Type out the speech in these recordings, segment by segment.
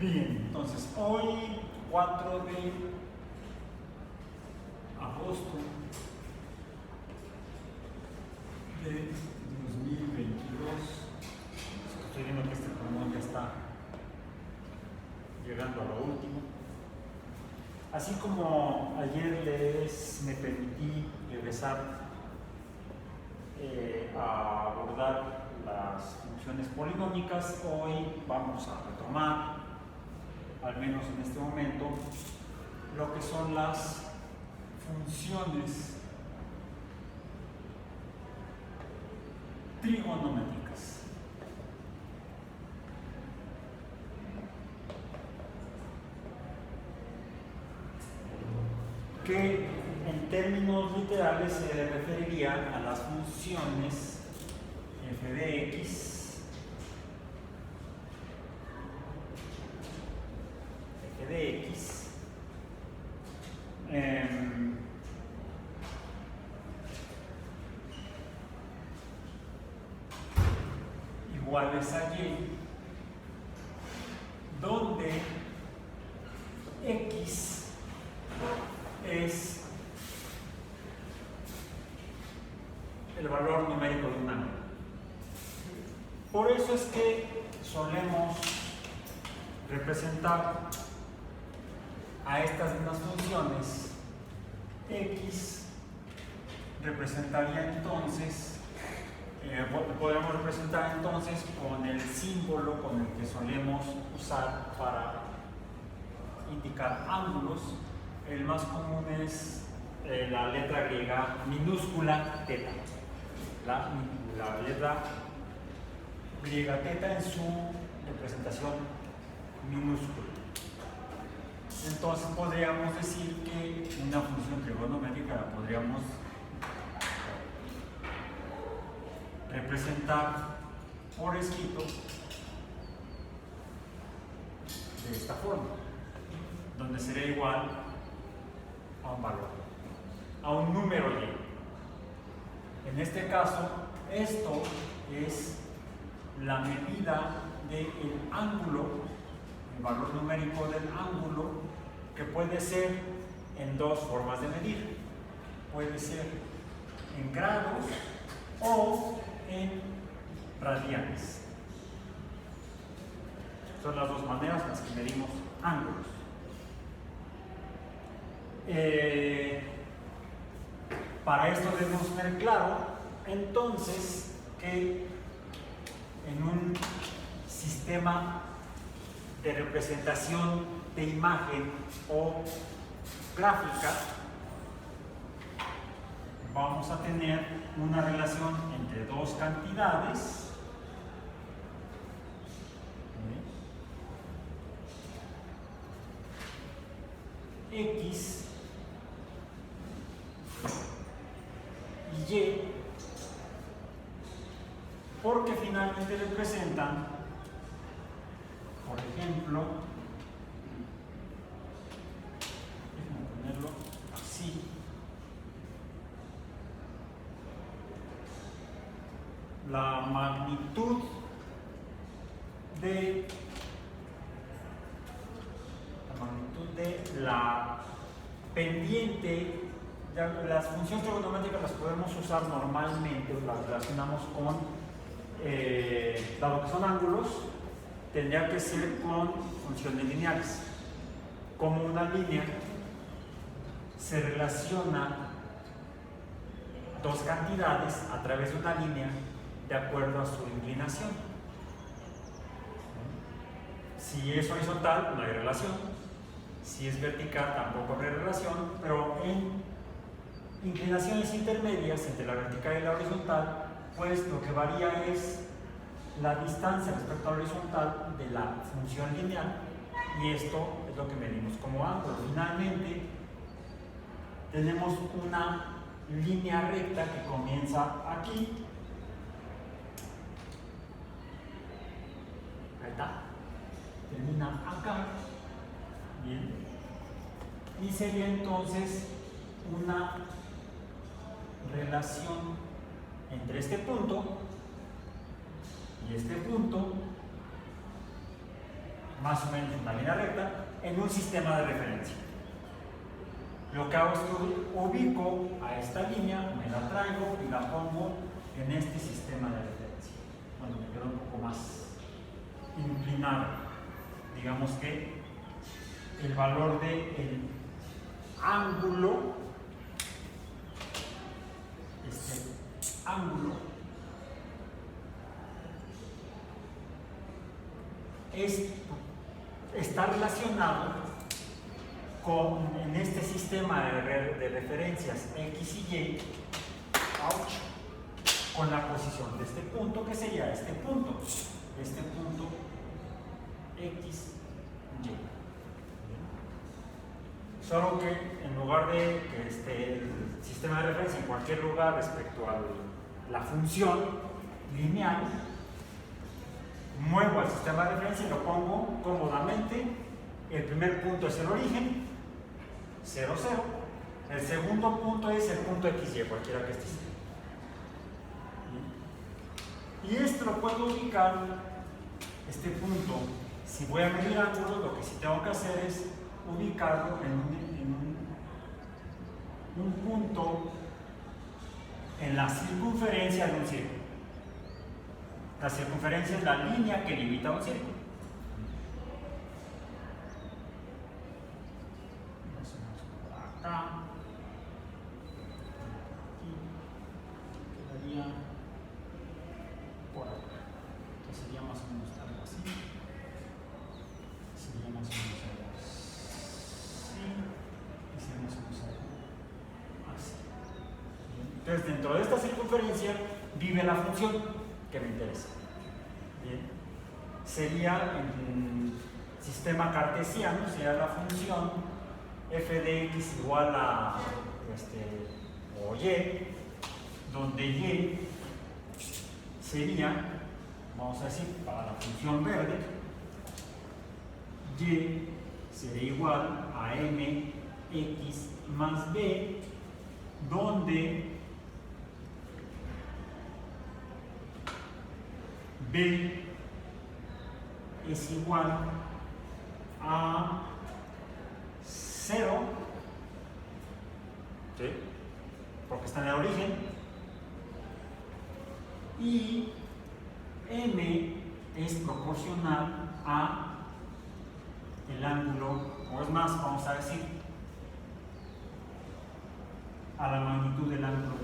Bien, entonces hoy 4 de agosto de 2022, estoy viendo que este promo ya está llegando a lo último. Así como ayer me permití regresar a abordar las funciones polinómicas, hoy vamos a retomar, al menos en este momento, lo que son las funciones trigonométricas. Que en términos literales se referiría a las funciones f de x, iguales a y, donde x es el valor numérico de un ángulo. Por eso es que solemos representar a estas mismas funciones. X representaría entonces, podemos representar entonces con el símbolo con el que solemos usar para indicar ángulos. El más común es la letra griega minúscula teta. La letra griega teta en su representación minúscula. Entonces podríamos decir que una función trigonométrica la podríamos representar por escrito de esta forma, donde sería igual a un valor, a un número y. En este caso, esto es la medida del ángulo, el valor numérico del ángulo, que puede ser en dos formas de medir. Puede ser en grados o en radianes. Son las dos maneras en las que medimos ángulos. Para esto debemos tener claro entonces que en un sistema de representación de imagen o gráfica vamos a tener una relación entre dos cantidades X y Y, porque finalmente representan, por ejemplo, déjenme ponerlo así, la magnitud de la pendiente. Las funciones trigonométricas las podemos usar normalmente, las relacionamos con, dado que son ángulos, tendría que ser con funciones lineales. Como una línea se relaciona dos cantidades a través de una línea de acuerdo a su inclinación. Si es horizontal, no hay relación. Si es vertical, tampoco hay relación, pero en inclinaciones intermedias entre la vertical y la horizontal, pues lo que varía es la distancia respecto a la horizontal de la función lineal, y esto es lo que medimos como ángulo. Finalmente, tenemos una línea recta que comienza aquí, ahí está, termina acá, bien, y sería entonces una relación entre este punto y este punto más o menos una línea recta, en un sistema de referencia. Lo que hago es que ubico a esta línea, me la traigo y la pongo en este sistema de referencia. Cuando me quedo un poco más inclinado, digamos que el valor del ángulo, está relacionado en este sistema de referencias X y Y, con la posición de este punto, que sería este punto X, Y. Solo que en lugar de que esté el sistema de referencia en cualquier lugar respecto a la función lineal, muevo al sistema de referencia y lo pongo cómodamente. El primer punto es el origen, 0, 0. El segundo punto es el punto XY, cualquiera que esté. Y esto lo puedo ubicar, este punto, si voy a medir ángulos, lo que sí tengo que hacer es ubicarlo en un punto en la circunferencia de un círculo. La circunferencia es la línea que limita un círculo. Acá. Aquí quedaría por acá. Que sería más o menos algo así. Sería más o menos algo así. Y sería más o menos algo así. Entonces, dentro de esta circunferencia vive la función que me interesa. Bien. Sería en sistema cartesiano, sería la función f de x igual a o y, donde y sería, vamos a decir, para la función verde, y sería igual a mx más b, donde b es igual a 0, ¿sí? Porque está en el origen, y m es proporcional a el ángulo, o es más, vamos a decir, a la magnitud del ángulo θ.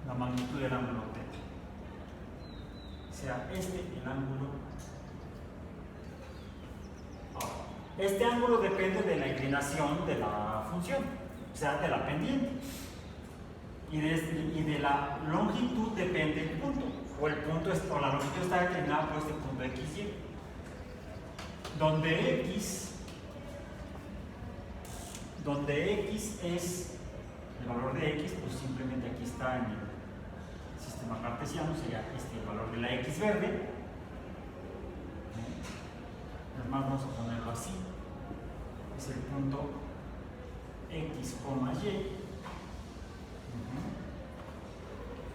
La magnitud del ángulo θ. O sea, el ángulo. Ahora, este ángulo depende de la inclinación de la función, o sea, de la pendiente. Y de la longitud depende el punto, o la longitud está determinada por este punto XY, donde X es el valor de X, pues simplemente aquí está en el sistema cartesiano, sería el valor de la X verde. Además vamos a ponerlo así, es el punto X, Y.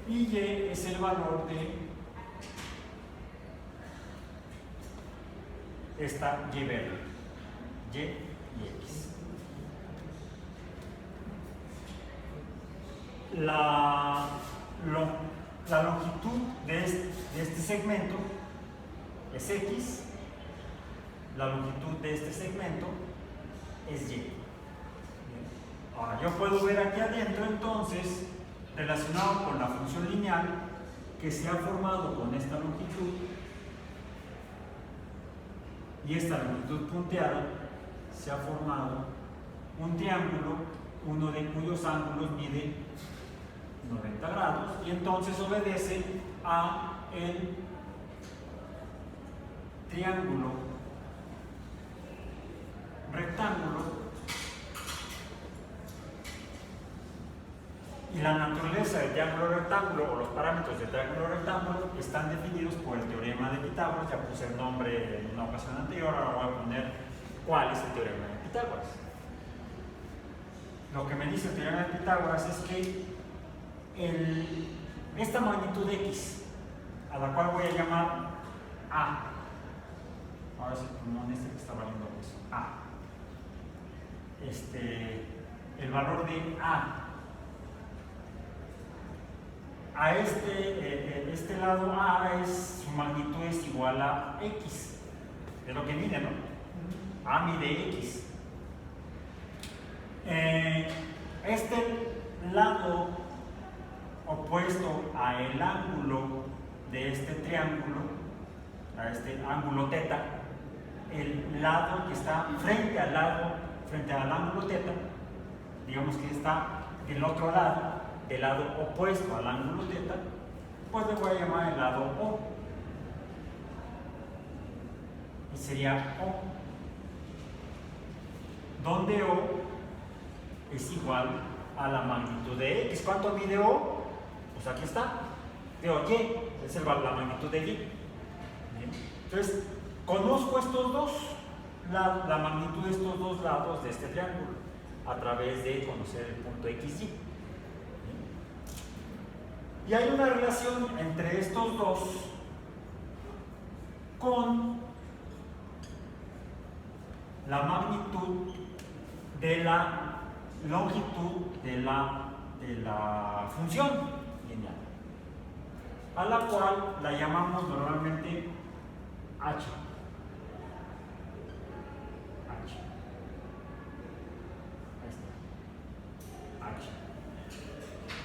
Y Y es el valor de esta Y verde, Y y X. La longitud de este segmento es X, la longitud de este segmento es Y. Ahora, yo puedo ver aquí adentro, entonces, relacionado con la función lineal, que se ha formado con esta longitud y esta longitud punteada, se ha formado un triángulo, uno de cuyos ángulos mide 90 grados, y entonces obedece a el triángulo rectángulo. Y la naturaleza del triángulo rectángulo, o los parámetros del triángulo rectángulo, están definidos por el teorema de Pitágoras. Ya puse el nombre en una ocasión anterior, ahora voy a poner cuál es el teorema de Pitágoras. Lo que me dice el teorema de Pitágoras es que esta magnitud X, a la cual voy a llamar A. Ahora sí, como en este que está valiendo pues A. El valor de A. A este lado A su magnitud es igual a X. Es lo que mide, ¿no? A mide X. Este lado opuesto a el ángulo de este triángulo, a este ángulo θ, el lado que está frente al ángulo θ, digamos que está del otro lado, del lado opuesto al ángulo θ, pues le voy a llamar el lado O. Y sería O, donde O es igual a la magnitud de X. ¿Cuánto mide O? Pues aquí está. Veo Y, es la magnitud de Y. Bien. Entonces, conozco estos dos, la magnitud de estos dos lados de este triángulo, a través de conocer el punto XY. Y hay una relación entre estos dos con la magnitud de la longitud de la función lineal, a la cual la llamamos normalmente H.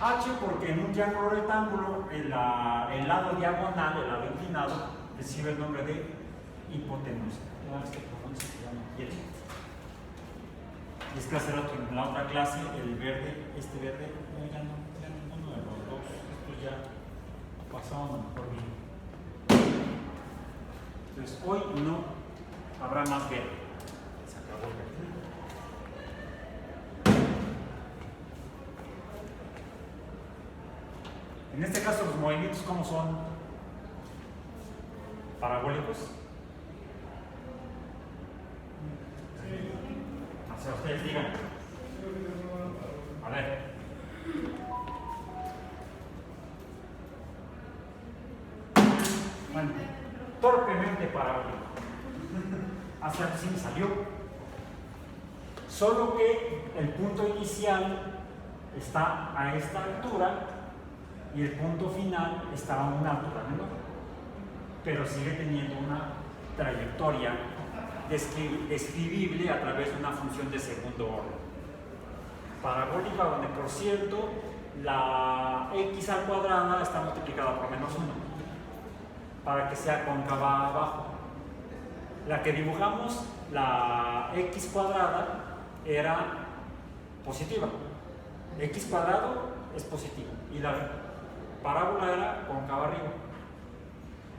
H porque en un triángulo rectángulo el lado diagonal, el lado inclinado, recibe el nombre de hipotenusa. Es que hace rato en la otra clase el verde, este verde, ya ninguno de los dos, estos ya pasaron por mí. Entonces hoy no habrá más verde. Se acabó el verde. En este caso los movimientos, ¿cómo son? ¿Parabólicos? O sea, ustedes digan. A ver. Bueno, torpemente parabólico. Hacia así me salió. Solo que el punto inicial está a esta altura y el punto final está a una altura menor, pero sigue teniendo una trayectoria describible a través de una función de segundo orden parabólica, donde por cierto la x al cuadrada está multiplicada por menos 1 para que sea cóncava abajo. La que dibujamos, la x cuadrada, era positiva, x cuadrado es positivo y la parábola era cóncava arriba.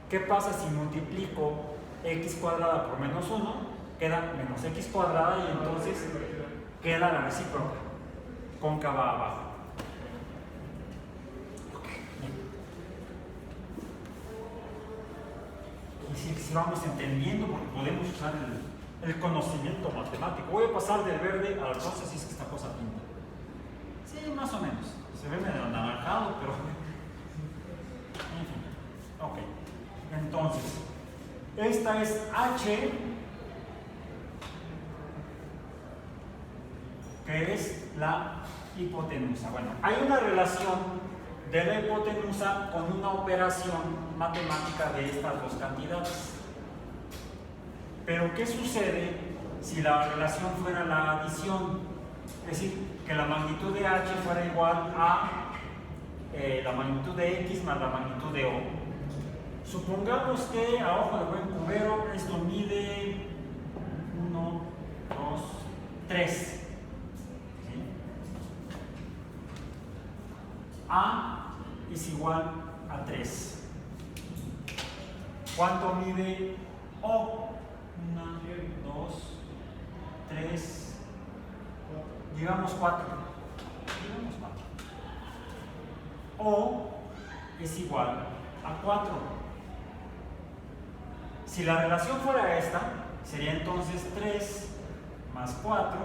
¿Qué pasa si multiplico x cuadrada por menos 1? Queda menos x cuadrada y entonces queda la recíproca, cóncava abajo. Y si vamos entendiendo, porque podemos usar el conocimiento matemático. Voy a pasar del verde al rosa si es que esta cosa pinta. Sí, más o menos. Se ve medio anaranjado, pero... En fin. Ok. Entonces, esta es H, que es la hipotenusa. Bueno, hay una relación de la hipotenusa con una operación matemática de estas dos cantidades. Pero ¿qué sucede si la relación fuera la adición? Es decir, que la magnitud de H fuera igual a la magnitud de X más la magnitud de O. Supongamos que a ojo de buen cubero esto mide 1, 2, 3. ¿Sí? A es igual a 3. ¿Cuánto mide O? 1, 2, 3, digamos 4. O es igual a 4. Si la relación fuera esta, sería entonces 3 más 4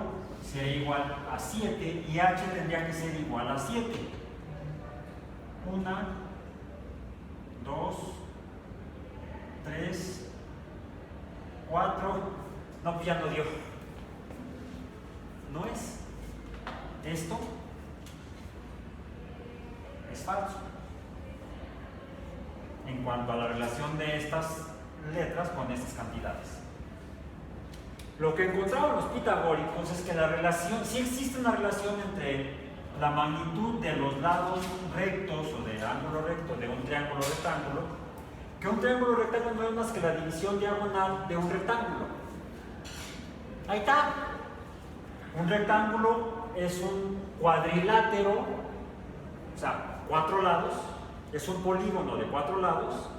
sería igual a 7 y H tendría que ser igual a 7. 1, 2, 3, No, pues ya no dio. No es. Esto es falso. En cuanto a la relación de estas letras con estas cantidades. Lo que encontraron los pitagóricos es que la relación, sí existe una relación entre la magnitud de los lados rectos o del ángulo recto de un triángulo rectángulo, que un triángulo rectángulo no es más que la división diagonal de un rectángulo. Ahí está. Un rectángulo es un cuadrilátero, o sea, 4 lados, es un polígono de 4 lados,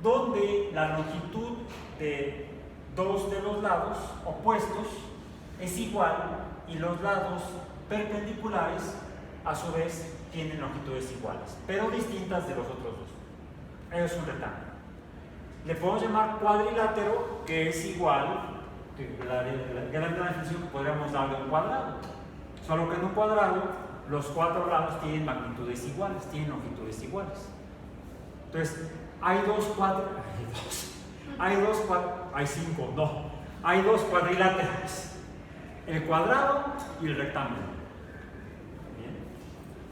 donde la longitud de 2 de los lados opuestos es igual y los lados perpendiculares a su vez tienen longitudes iguales, pero distintas de los otros dos. Eso es un rectángulo. Le podemos llamar cuadrilátero, que es igual que la definición que podríamos dar de un cuadrado, solo que en un cuadrado los 4 lados tienen magnitudes iguales, tienen longitudes iguales. Entonces, hay 2 cuadriláteros, el cuadrado y el rectángulo. Bien.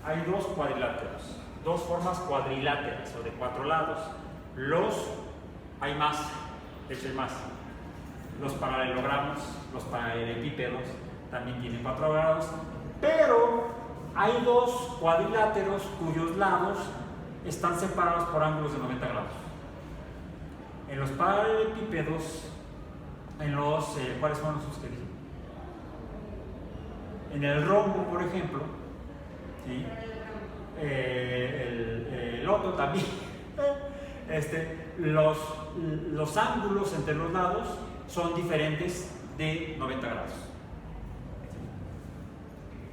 Hay 2 cuadriláteros, 2 formas cuadriláteras o de 4 lados. Hay más, de hecho hay más. Los paralelogramos, los paralelepípedos también tienen 4 lados, pero hay 2 cuadriláteros cuyos lados están separados por ángulos de 90 grados. En los paralelepípedos, ¿cuáles son los que dicen? En el rombo, por ejemplo, ¿sí? El otro también. Los ángulos entre los lados son diferentes de 90 grados.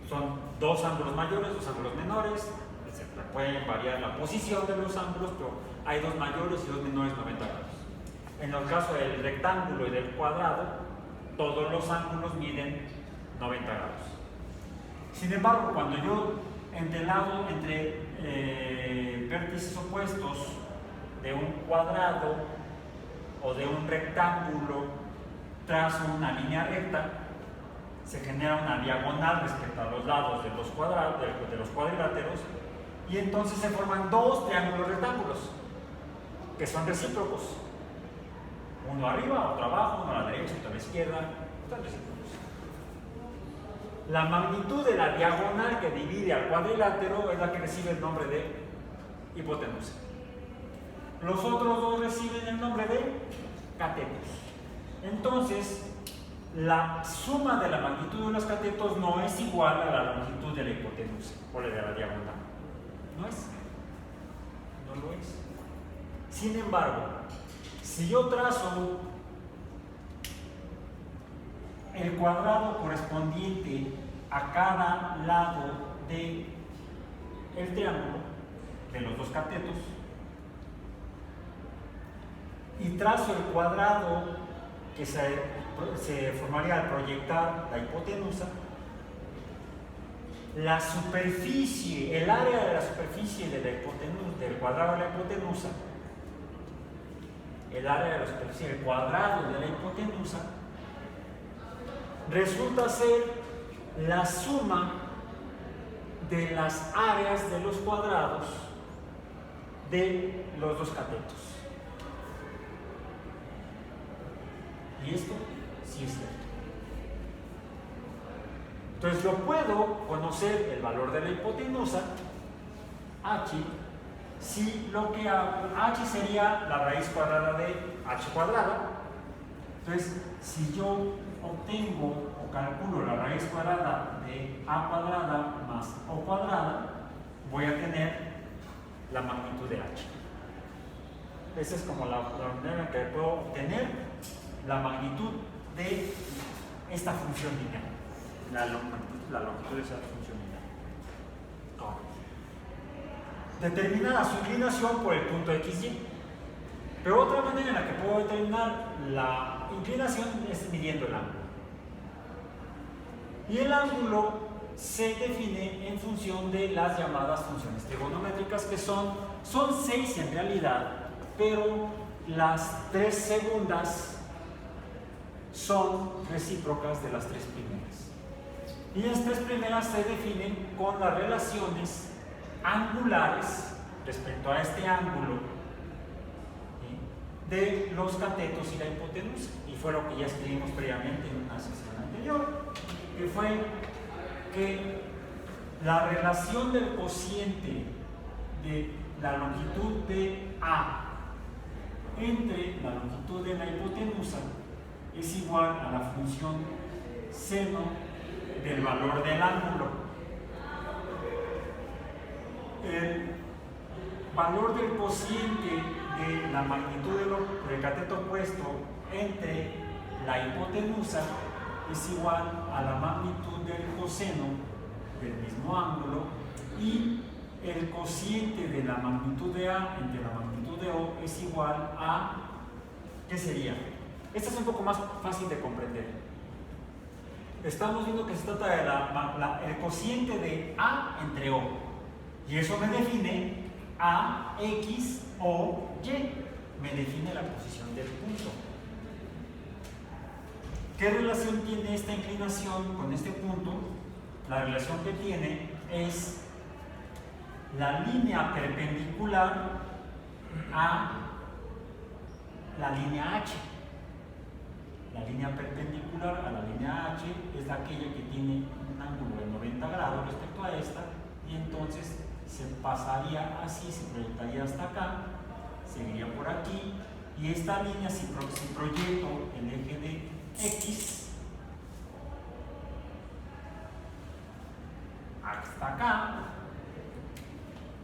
Son 2 ángulos mayores, 2 ángulos menores, etc. Pueden variar la posición de los ángulos, pero hay 2 mayores y 2 menores 90 grados. En el caso del rectángulo y del cuadrado, todos los ángulos miden 90 grados. Sin embargo, cuando yo entre vértices opuestos de un cuadrado o de un rectángulo trazo una línea recta, se genera una diagonal respecto a los lados de los cuadriláteros, y entonces se forman 2 triángulos rectángulos que son recíprocos. Uno arriba, otro abajo, uno a la derecha, otro a la izquierda, están recíprocos. La magnitud de la diagonal que divide al cuadrilátero es la que recibe el nombre de hipotenusa. Los otros 2 reciben el nombre de catetos. Entonces, la suma de la magnitud de los catetos no es igual a la longitud de la hipotenusa o la de la diagonal. No lo es. Sin embargo, si yo trazo el cuadrado correspondiente a cada lado del triángulo de los 2 catetos y trazo el cuadrado que se formaría al proyectar la hipotenusa, la superficie, el área de la superficie de la hipotenusa, del cuadrado de la hipotenusa, el área de la superficie del cuadrado de la hipotenusa, resulta ser la suma de las áreas de los cuadrados de los 2 catetos. Y esto sí es cierto. Entonces yo puedo conocer el valor de la hipotenusa, h, si lo que hago, h sería la raíz cuadrada de h cuadrada. Entonces, si yo obtengo o calculo la raíz cuadrada de a cuadrada más o cuadrada, voy a tener la magnitud de h. Esa es como la manera en que puedo obtener la magnitud de esta función lineal, la longitud de esa función lineal. Ahora, determinar su inclinación por el punto XY. Pero otra manera en la que puedo determinar la inclinación es midiendo el ángulo. Y el ángulo se define en función de las llamadas funciones trigonométricas, que son 6 en realidad, pero las 3 segundas son recíprocas de las tres primeras. Y las tres primeras se definen con las relaciones angulares respecto a este ángulo, ¿sí?, de los catetos y la hipotenusa. Y fue lo que ya escribimos previamente en una sesión anterior, que fue que la relación del cociente de la longitud de A entre la longitud de la hipotenusa es igual a la función seno del valor del ángulo. El valor del cociente de la magnitud del cateto opuesto entre la hipotenusa es igual a la magnitud del coseno del mismo ángulo, y el cociente de la magnitud de A entre la magnitud de O es igual a, ¿qué sería? Esta es un poco más fácil de comprender. Estamos viendo que se trata de el cociente de A entre O, y eso me define A, X, O, Y, me define la posición del punto. ¿Qué relación tiene esta inclinación con este punto? La relación que tiene es la línea perpendicular a la línea H. La línea perpendicular a la línea H es aquella que tiene un ángulo de 90 grados respecto a esta, y entonces se pasaría así, se proyectaría hasta acá, seguiría por aquí, y esta línea, si proyecto el eje de X hasta acá,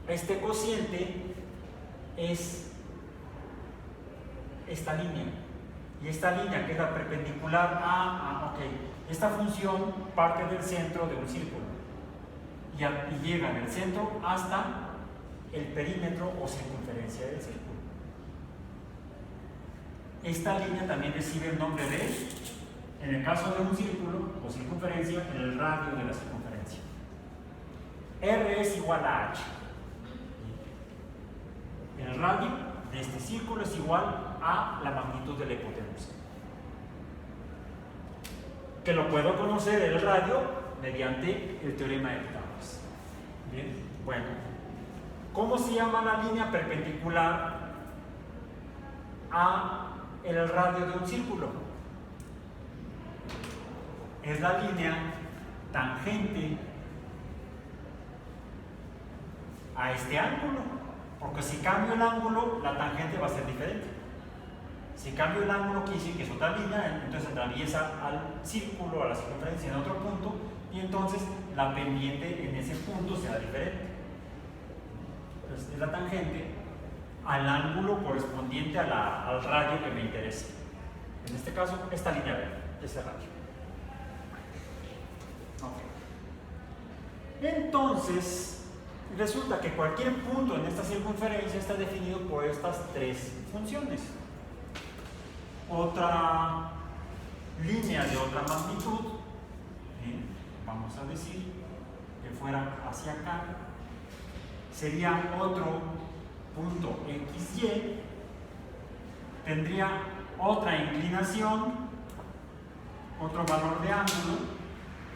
este cociente es esta línea, y esta línea que es la perpendicular a esta función parte del centro de un círculo y llega del centro hasta el perímetro o circunferencia del círculo. Esta línea también recibe el nombre de, en el caso de un círculo o circunferencia, el radio de la circunferencia. R es igual a H. El radio de este círculo es igual a la magnitud de la hipotenusa, que lo puedo conocer el radio mediante el teorema de Pitágoras. Bien, bueno, ¿cómo se llama la línea perpendicular a el radio de un círculo? Es la línea tangente a este ángulo, porque si cambio el ángulo, la tangente va a ser diferente. Si cambio el ángulo, quiere decir que es otra línea, entonces atraviesa al círculo, a la circunferencia en otro punto, y entonces la pendiente en ese punto será diferente. Entonces es la tangente al ángulo correspondiente al radio que me interesa. En este caso, esta línea verde, ese radio. Okay. Entonces, resulta que cualquier punto en esta circunferencia está definido por estas tres funciones. Otra línea de otra magnitud, vamos a decir que fuera hacia acá, sería otro punto XY, tendría otra inclinación, otro valor de ángulo,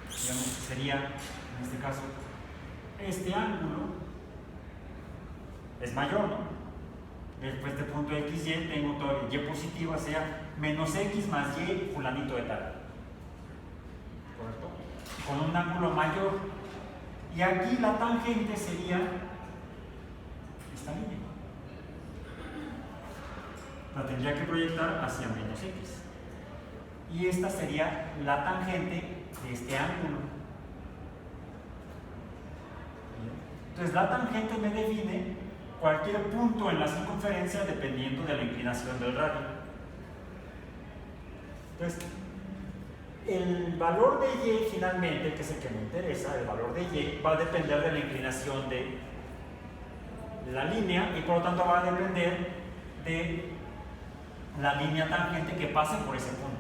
digamos que sería en este caso este ángulo es mayor, ¿no? Después de punto XY tengo todo, y positiva sea menos X más Y fulanito de tal, ¿correcto? Con un ángulo mayor, y aquí la tangente sería esta línea. La tendría que proyectar hacia menos X, y esta sería la tangente de este ángulo. Entonces la tangente me define cualquier punto en la circunferencia dependiendo de la inclinación del radio. Entonces, el valor de Y finalmente, que es el que me interesa, el valor de Y va a depender de la inclinación de la línea, y por lo tanto va a depender de la línea tangente que pase por ese punto.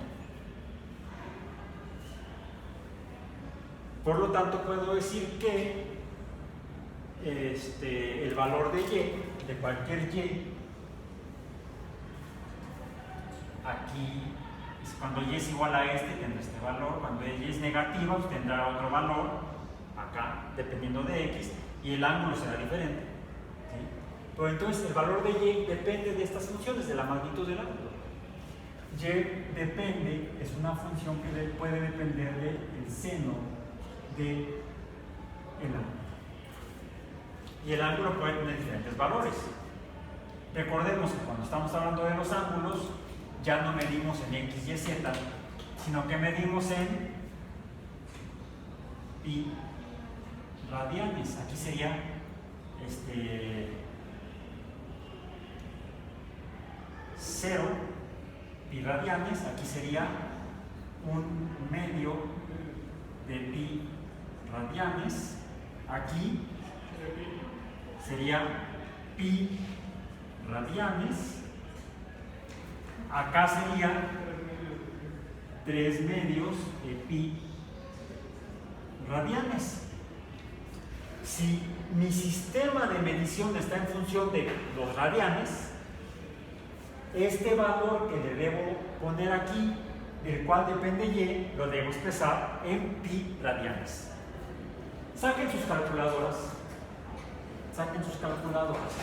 Por lo tanto, puedo decir que el valor de Y, de cualquier Y, aquí Cuando y es igual a este, tendrá este valor. Cuando y es negativa, pues tendrá otro valor, acá, dependiendo de x, y el ángulo será diferente. ¿Sí? Pero entonces el valor de y depende de estas funciones, de la magnitud del ángulo. Y depende, es una función que puede depender del seno del ángulo. Y el ángulo puede tener diferentes valores. Recordemos que cuando estamos hablando de los ángulos, ya no medimos en x, y, z, sino que medimos en pi radianes. Aquí sería 0 pi radianes, aquí sería un medio de pi radianes, aquí sería pi radianes, acá sería 3 medios de pi radianes. Si mi sistema de medición está en función de los radianes, este valor que le debo poner aquí, del cual depende y, lo debo expresar en pi radianes. Saquen sus calculadoras. Saquen sus calculadoras.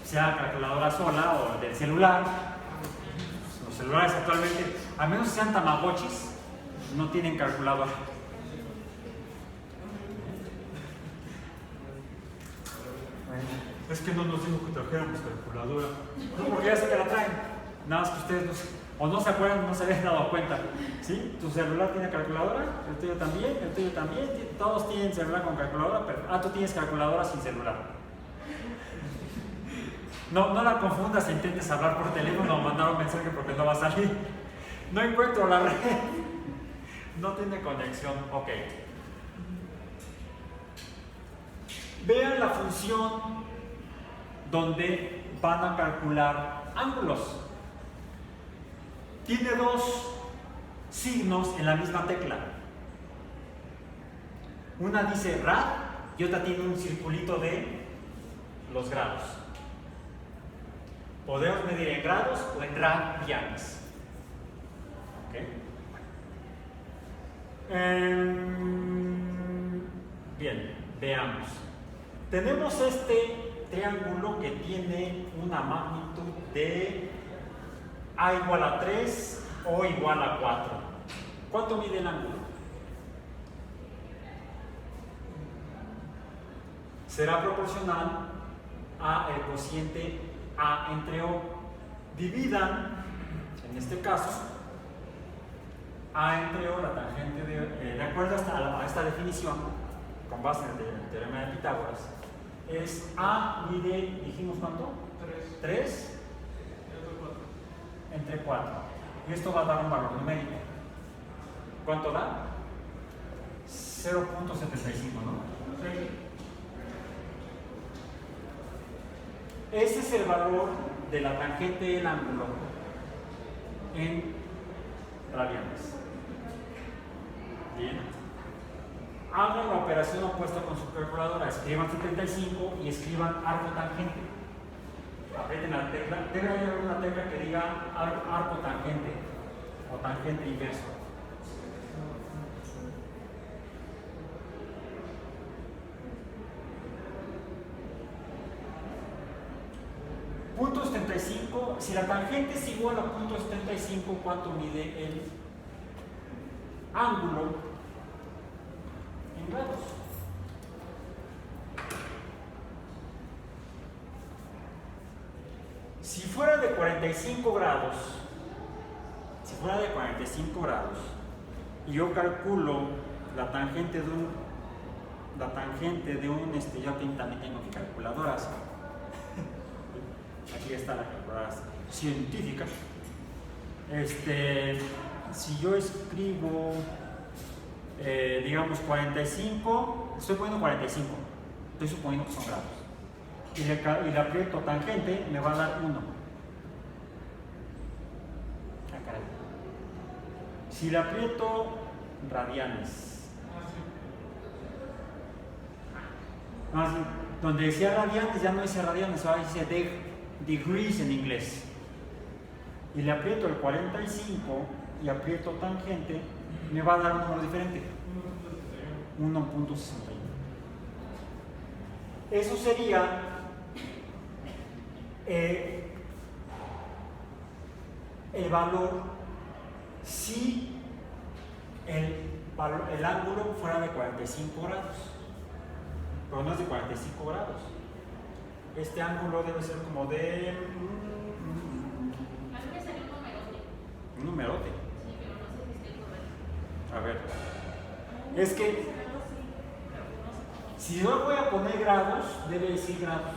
Sea calculadora sola o del celular. Los celulares actualmente, a menos que sean tamagotchis, no tienen calculadora. Es que no nos dijo que trajéramos calculadora. No, porque ya sé que la traen. Nada más que ustedes no se acuerdan, no se habían dado cuenta. ¿Sí? Tu celular tiene calculadora, el tuyo también, todos tienen celular con calculadora, pero tú tienes calculadora sin celular. No la confundas e intentes hablar por teléfono o mandar un mensaje porque no va a salir. No encuentro la red. No tiene conexión. Ok. Vean la función donde van a calcular ángulos. Tiene dos signos en la misma tecla. Una dice rad y otra tiene un circulito de los grados. Podemos medir en grados o en radianes. ¿Okay? Bien, veamos. Tenemos este triángulo que tiene una magnitud de a igual a 3 o igual a 4. ¿Cuánto mide el ángulo? Será proporcional a el cociente a entre o. Dividan, en este caso, a entre o, la tangente de acuerdo a esta definición, con base en el teorema de Pitágoras, es a mide, dijimos cuánto? 3 entre 4. Y esto va a dar un valor numérico. ¿Cuánto da? 0.75, ¿no? Sí. Ese es el valor de la tangente del ángulo en radianes. Bien. Hagan la operación opuesta con su calculadora. Escriban 75 y escriban arco tangente. Aprieten la tecla. Debe haber alguna tecla que diga arco tangente o tangente inverso. Punto 75, si la tangente es igual a punto 75, ¿cuánto mide el ángulo en grados? Si fuera de 45 grados, y yo calculo la tangente de un, yo aquí también tengo mi calculadoras. Aquí está la calculadora científica. Si yo escribo, digamos 45, estoy poniendo 45, estoy suponiendo que son grados. Y le aprieto tangente, me va a dar 1. Ah, caray. Si le aprieto radianes, donde decía radianes ya no dice radianes, ahora dice degrees en inglés. y le aprieto el 45 y aprieto tangente, me va a dar un número diferente, 1.61. Eso sería el valor si el ángulo fuera de 45 grados, pero no es de 45 grados. Este ángulo debe ser como de... A mí me salió un numerote. Un numerote. Sí, pero no sé si estoy correcto. A ver. Es que si yo voy a poner grados, debe decir grados.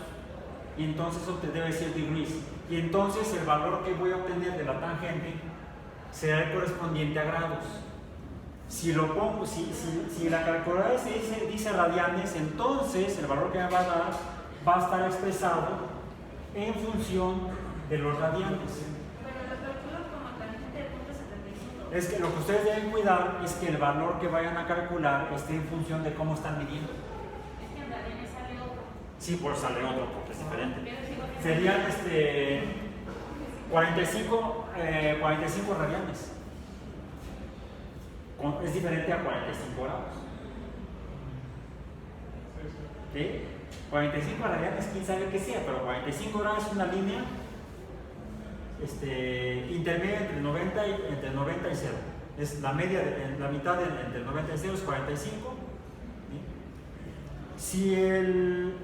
Y entonces eso te debe decir degrees. Y entonces el valor que voy a obtener de la tangente será el correspondiente a grados. Si lo pongo, si la calculadora dice radianes, entonces el valor que me va a dar va a estar expresado en función de los radianes. Pero lo calculo como tangente de punto 75. Es que lo que ustedes deben cuidar es que el valor que vayan a calcular esté en función de cómo están midiendo. Es que en radianes sale otro. Sí, por sale otro, porque es diferente. Pero sigo que Serían 45 radianes. Es diferente a 45 grados. ¿Sí? 45 radianes, quién sabe qué sea, pero 45 grados es una línea intermedia entre 90 y 0. Es la media, la mitad entre el 90 y 0 es 45. ¿Sí? Si el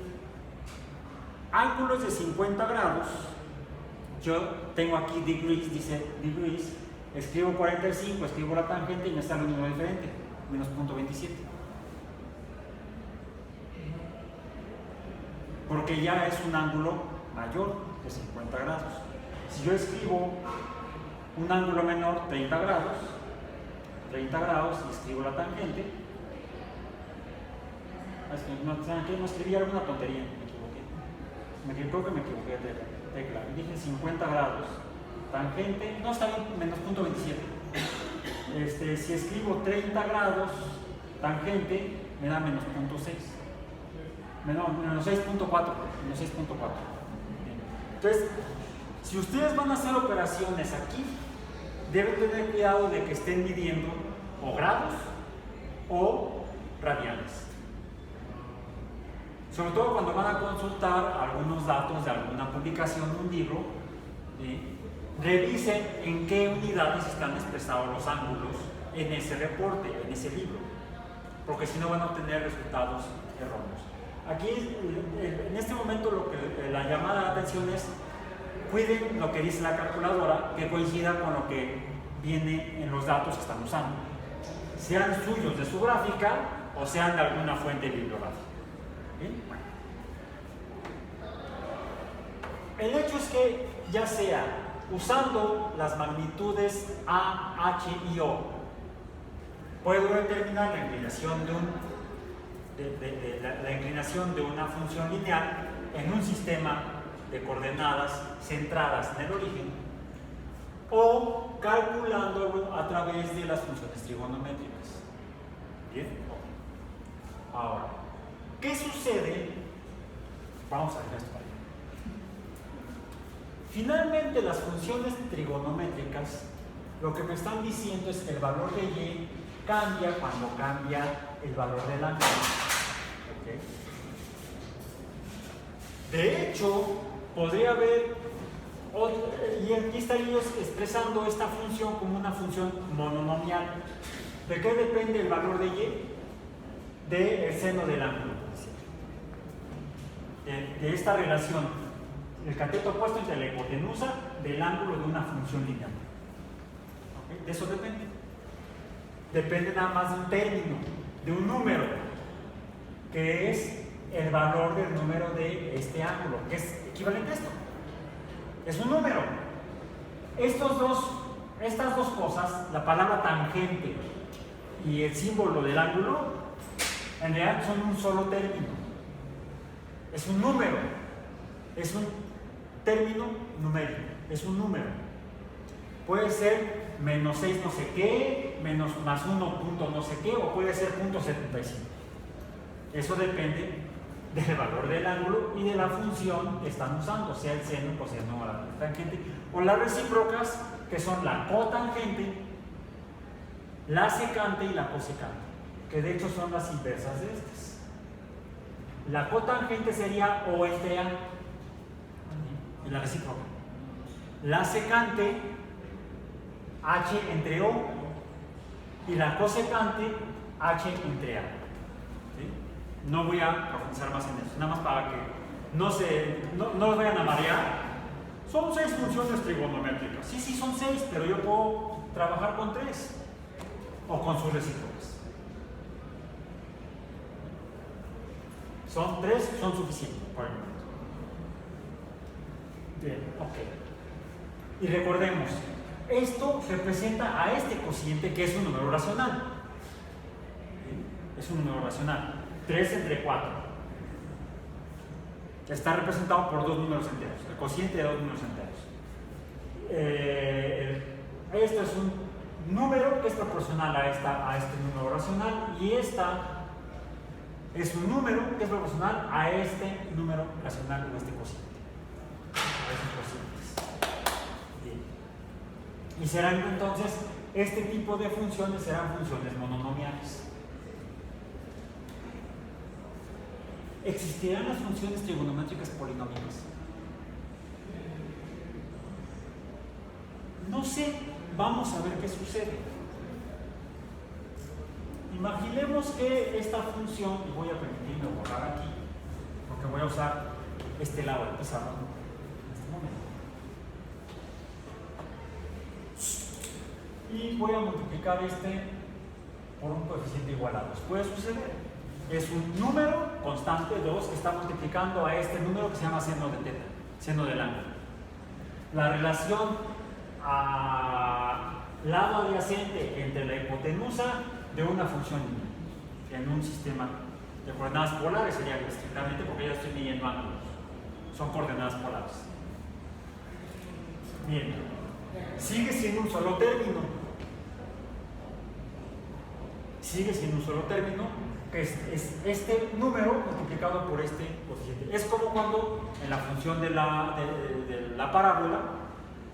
ángulo es de 50 grados, yo tengo aquí degrees, dice degrees, escribo 45, escribo la tangente y me sale un número diferente, menos 0.27. Porque ya es un ángulo mayor de 50 grados. Si yo escribo un ángulo menor, 30 grados, y escribo la tangente, no escribí alguna tontería, me equivoqué. Creo que me equivoqué de tecla. Dije 50 grados, tangente, no está bien, menos 0.27. Si escribo 30 grados, tangente, me da menos 0.6. Menos 6.4. Entonces, si ustedes van a hacer operaciones aquí, deben tener cuidado de que estén midiendo o grados o radianes. Sobre todo cuando van a consultar algunos datos de alguna publicación de un libro, revisen en qué unidades están expresados los ángulos en ese reporte, en ese libro, porque si no van a obtener resultados erróneos. Aquí, en este momento, lo que la llamada de atención es: cuiden lo que dice la calculadora, que coincida con lo que viene en los datos que están usando, sean suyos de su gráfica o sean de alguna fuente bibliográfica. ¿Bien? Bueno. El hecho es que, ya sea usando las magnitudes A, H y O, puedo determinar la inclinación la inclinación de una función lineal en un sistema de coordenadas centradas en el origen, o calculándolo a través de las funciones trigonométricas. ¿Bien? Ahora, ¿qué sucede? Vamos a ver esto ahí. Finalmente, las funciones trigonométricas lo que me están diciendo es que el valor de y cambia cuando cambia el valor del ángulo. ¿Okay? De hecho, podría haber, y aquí estaría expresando esta función como una función monomial. ¿De qué depende el valor de y? Del seno del ángulo. De esta relación, el cateto opuesto entre la hipotenusa del ángulo de una función lineal. ¿Okay? De eso depende. Depende nada más de un término, de un número, que es el valor del número de este ángulo, que es equivalente a esto. Es un número. Estas dos cosas, la palabra tangente y el símbolo del ángulo, en realidad son un solo término. Es un número. Es un término numérico. Es un número. Puede ser menos 6 no sé qué, más 1 punto no sé qué, o puede ser punto 75. Eso depende del valor del ángulo y de la función que están usando, sea el seno, coseno o la tangente, o las recíprocas, que son la cotangente, la secante y la cosecante, que de hecho son las inversas de estas. La cotangente sería O entre A, y la recíproca. La secante, H entre O, y la cosecante, H entre A. ¿Sí? No voy a profundizar más en eso, nada más para que no los vayan a marear. Son 6 funciones trigonométricas. Sí, son 6, pero yo puedo trabajar con 3 o con sus recíprocas. Son 3, son suficientes por el momento. Bien, ok. Y recordemos, esto representa a este cociente que es un número racional. Es un número racional. 3 entre 4. Está representado por 2 números enteros. El cociente de 2 números enteros. Esto es un número que es proporcional a este número racional, y esta es un número que es proporcional a este número racional o este cociente. A estos cocientes. Bien. Y serán entonces, este tipo de funciones serán funciones mononomiales. ¿Existirán las funciones trigonométricas polinomiales? No sé, vamos a ver qué sucede. Imaginemos que esta función, y voy a permitirme borrar aquí, porque voy a usar este lado del pizarrón en este momento. Y voy a multiplicar este por un coeficiente igual a 2. Puede suceder. Es un número constante, 2, que está multiplicando a este número que se llama seno de teta, seno del ángulo. La relación a lado adyacente entre la hipotenusa de una función en un sistema de coordenadas polares sería estrictamente, porque ya estoy midiendo ángulos. Son coordenadas polares. Bien. Sigue siendo un solo término. Sigue siendo un solo término. Es este número multiplicado por este coeficiente. Es como cuando en la función de la parábola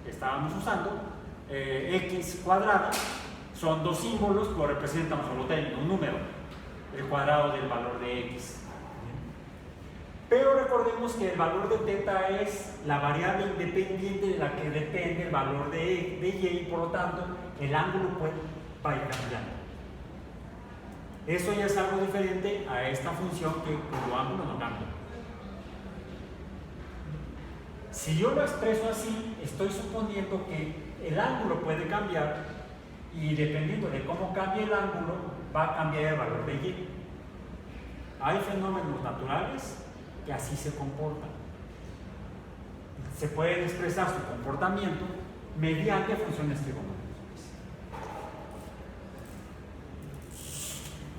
que estábamos usando, x cuadrada, son 2 símbolos que representan un solo término, un número, el cuadrado del valor de x. Pero recordemos que el valor de teta es la variable independiente de la que depende el valor de y, y por lo tanto el ángulo va a ir cambiando. Eso ya es algo diferente a esta función que cuyo ángulo no cambia. Si yo lo expreso así, estoy suponiendo que el ángulo puede cambiar, y dependiendo de cómo cambie el ángulo, va a cambiar el valor de y. Hay fenómenos naturales que así se comportan. Se puede expresar su comportamiento mediante funciones trigonométricas.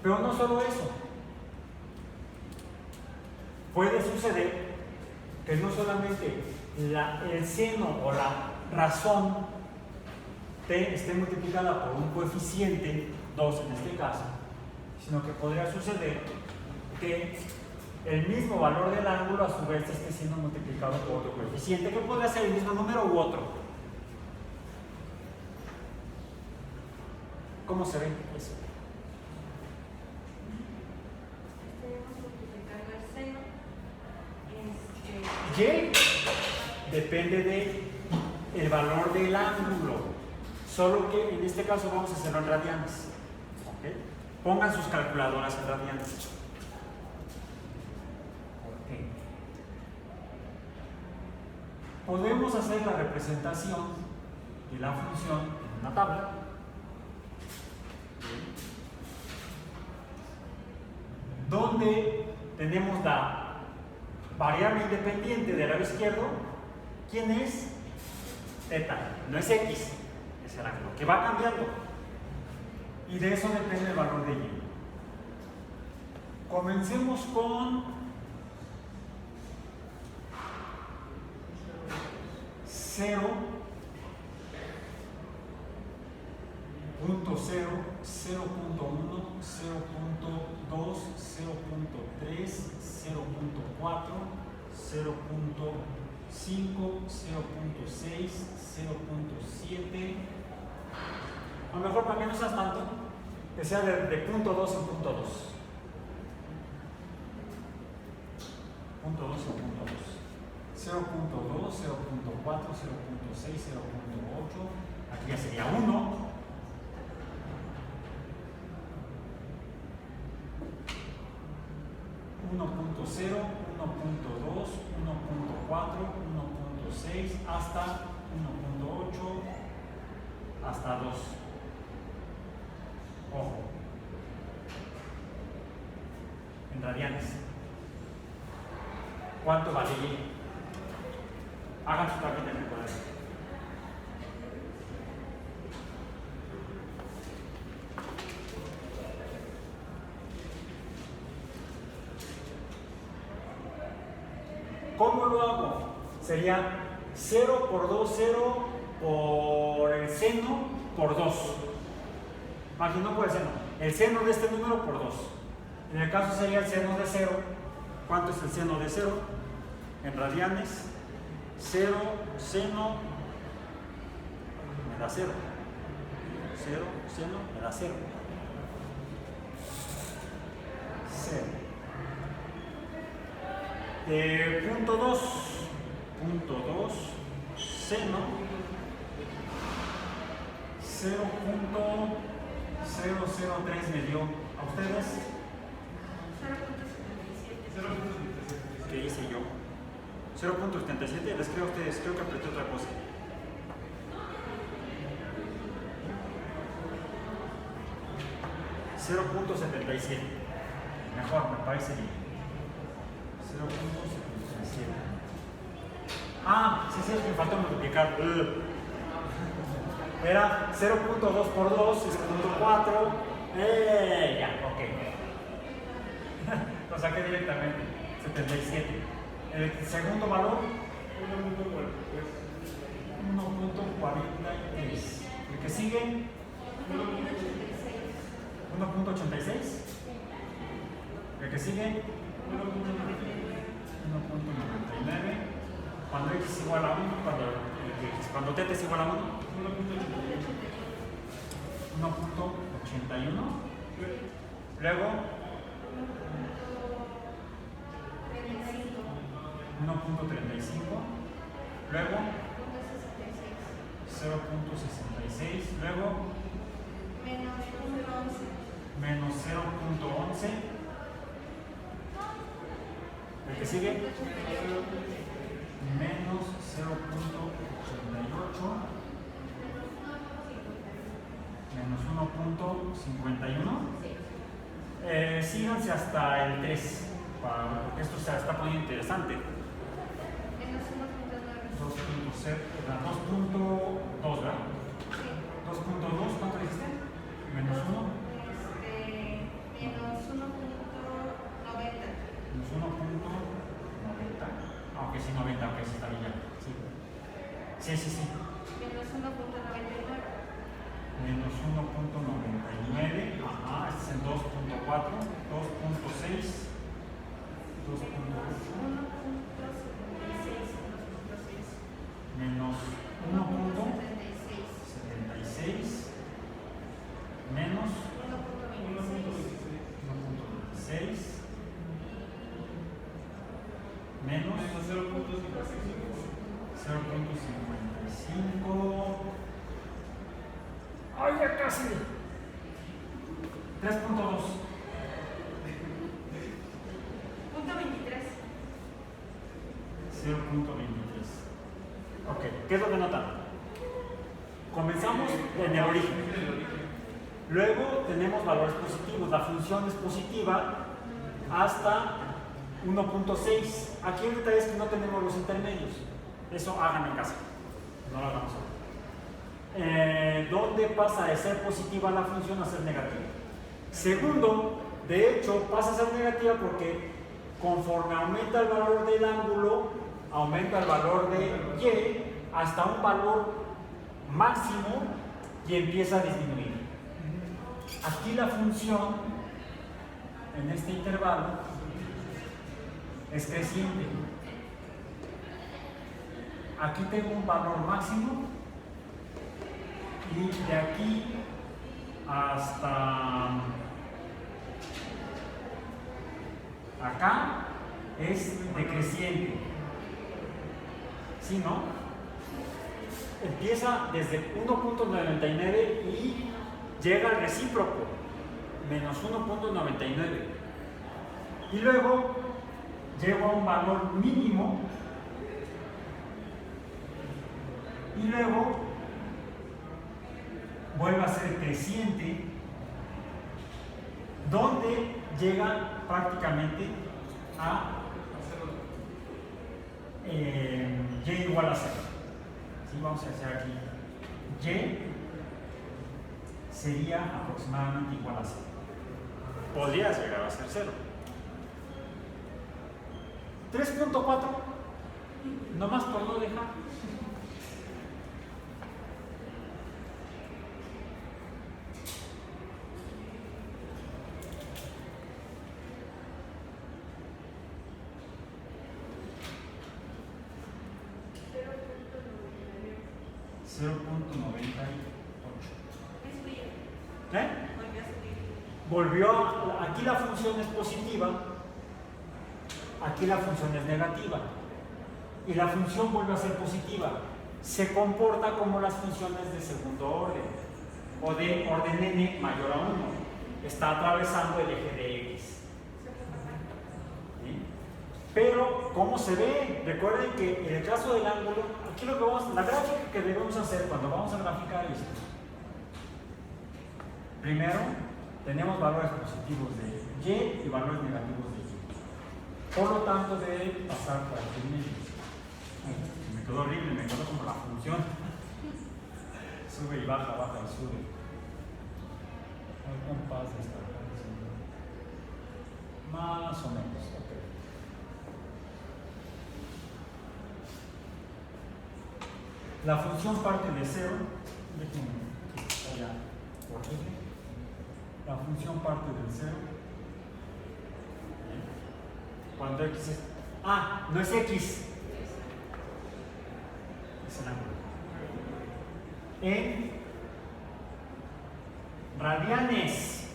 Pero no solo eso. Puede suceder que no solamente el seno o la razón t esté multiplicada por un coeficiente, 2 en este caso, sino que podría suceder que el mismo valor del ángulo a su vez esté siendo multiplicado por otro coeficiente, que podría ser el mismo número u otro. ¿Cómo se ve eso? Y depende del valor del ángulo, solo que en este caso vamos a hacerlo en radianes. ¿Okay? Pongan sus calculadoras en radianes. Okay. Podemos hacer la representación de la función en una tabla. Donde tenemos la variable independiente del lado izquierdo. ¿Quién es? Teta, no es x, es el ángulo, que va cambiando. Y de eso depende el valor de y. Comencemos con 0.0, 0.1, 0.2, 0.3, 0.4, 0.5, 0.6, 0.7. A lo mejor para que no seas tanto, que sea de punto 2 en punto 2. Punto 2 en punto 2. 0.2, 0.4, 0.6, 0.8. Aquí ya sería 1. 1.0, 1.2, 1.4, 1.6 hasta 1.8 hasta 2. Ojo. En radianes. ¿Cuánto vale? Hagan su táctica en el cuaderno. ¿Cómo lo hago? Sería 0 por 2, 0 por el seno por 2. Aquí no por el seno. El seno de este número por 2. En el caso sería el seno de 0. ¿Cuánto es el seno de 0? En radianes. 0, seno, me da 0. 0, seno, me da 0. 0. Punto 2, seno, 0.003 me dio. ¿A ustedes? 0.77. ¿Qué hice yo? 0.77, les creo a ustedes, creo que apreté otra cosa. .77. Mejor, me parece bien. 0.77. Ah, sí, me faltó multiplicar. Era 0.2 por 2 es 0.4. Ya, ok. Lo saqué directamente. 77. El segundo valor, 1.43. El que sigue, 1.86. El que sigue, 1.99. Cuando x es igual a 1, cuando t es igual a 1, 1.81. Luego, 1.35. Luego, 0.66. Luego, menos 0.11. El que sigue, menos 0.88. Menos 1.51. Síganse hasta el 3, porque esto se está poniendo interesante. 2.2, ¿verdad? 2.2, ¿cuánto dijiste? Menos 1. Menos 1.90. Menos 1.90. Aunque sí, 90, aunque sí está bien ya. Sí. Menos 1.99. Menos 1.99. Ajá, este es el 2.4. 2.6. 2.8. Menos 1.76. Menos 1.26. Menos 0.55. ¡Ay, ya casi! 3.2. Punto 23. 0.23. Ok, ¿qué es lo que notan? Comenzamos en el origen. Luego tenemos valores positivos. La función es positiva hasta 1.6. Aquí el detalle es que no tenemos los intermedios. Eso hagan en casa. No lo hagamos ahora. ¿Dónde pasa de ser positiva la función a ser negativa? Segundo, de hecho, pasa a ser negativa porque conforme aumenta el valor del ángulo, aumenta el valor de y hasta un valor máximo y empieza a disminuir. Aquí la función en este intervalo es creciente. Aquí tengo un valor máximo y de aquí hasta acá es decreciente. ¿Sí, no? Empieza desde 1.99 y llega al recíproco, menos 1.99. Y luego llego a un valor mínimo y luego vuelve a ser creciente, donde llega prácticamente a y igual a 0. ¿Sí? Vamos a hacer aquí y sería aproximadamente igual a 0. Podría llegar a ser 0. 3.4, nomás por no dejar. ¿Eh? Aquí la función es positiva, aquí la función es negativa y la función vuelve a ser positiva. Se comporta como las funciones de segundo orden o de orden n mayor a 1. Está atravesando el eje de x. ¿Sí? Pero, ¿cómo se ve? Recuerden que en el caso del ángulo, aquí lo que la gráfica que debemos hacer cuando vamos a graficar esto. Primero, tenemos valores positivos de y valores negativos de y. Por lo tanto, debe pasar por aquí en medio. Me quedó horrible, me quedó como la función. Sube y baja, baja y sube. El compás está más o menos. Okay. La función parte de 0. Déjenme que vaya horrible. La función parte del 0. Cuando x es... no es x. Es el ángulo. En radianes.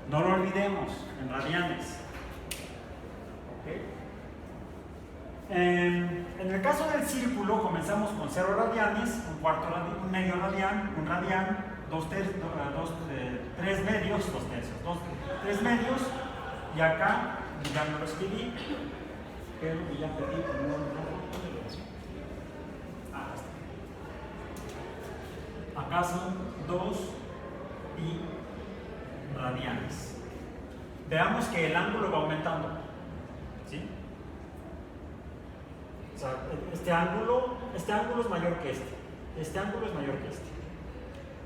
No lo olvidemos, en radianes. ¿Okay? En el caso del círculo, comenzamos con 0 radianes, un cuarto radian, un medio radian, un radian, 3 medios, 3 medios, y acá ya no lo escribí, pero ya pedí acá son 2 pi radianes. Veamos que el ángulo va aumentando. ¿Sí? O sea, este ángulo es mayor que este ángulo es mayor que este.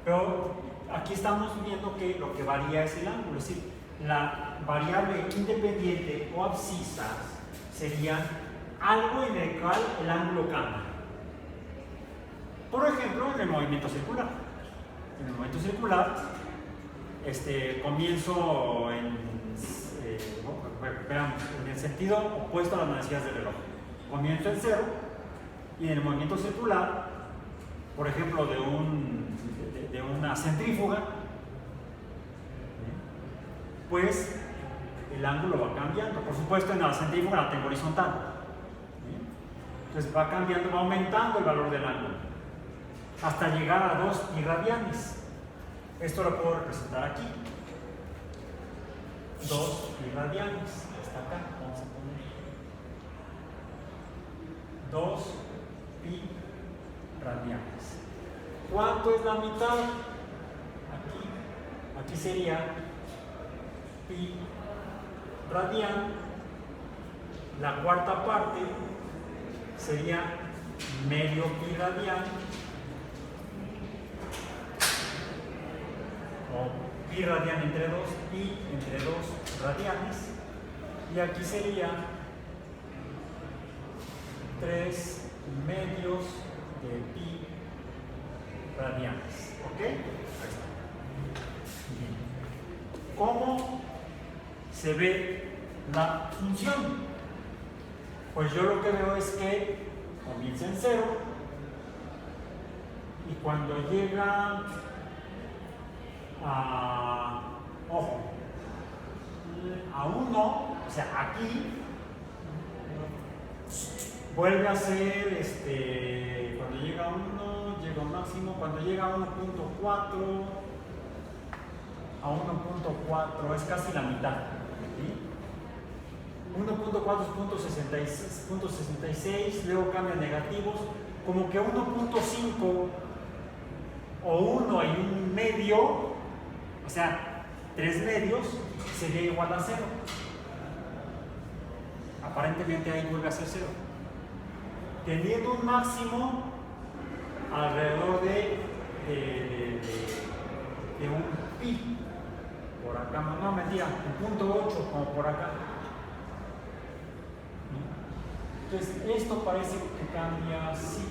Pero aquí estamos viendo que lo que varía es el ángulo, es decir, la variable independiente o abscisa sería algo en el cual el ángulo cambia. Por ejemplo, en el movimiento circular. En el movimiento circular, comienzo veamos, en el sentido opuesto a las manecillas del reloj. Comienzo en 0 y en el movimiento circular, por ejemplo, de una centrífuga, pues el ángulo va cambiando. Por supuesto, en la centrífuga la tengo horizontal. Entonces va cambiando, va aumentando el valor del ángulo hasta llegar a 2 pi radianes. Esto lo puedo representar aquí. 2 pi radianes. Está acá. Vamos a poner 2 pi radianes. ¿Cuánto es la mitad? Aquí sería pi radian. La cuarta parte sería medio pi radian. O pi radian entre 2, pi entre 2 radianes. Y aquí sería 3 medios de pi radianes. ¿Ok? Ahí está. Bien. ¿Cómo se ve la función? Pues yo lo que veo es que comienza en 0 y cuando llega a, ojo, a 1, o sea, aquí vuelve a ser, cuando llega a 1, llega a un máximo, cuando llega a 1.4, es casi la mitad, ¿sí? 1.4 es 0.66, luego cambia a negativos, como que 1.5 o 1 y un medio, o sea, 3 medios, sería igual a 0. Aparentemente ahí vuelve a ser 0. Teniendo un máximo alrededor de un pi. Por acá, no, mentira, un 0.8 como por acá. Entonces, esto parece que cambia así.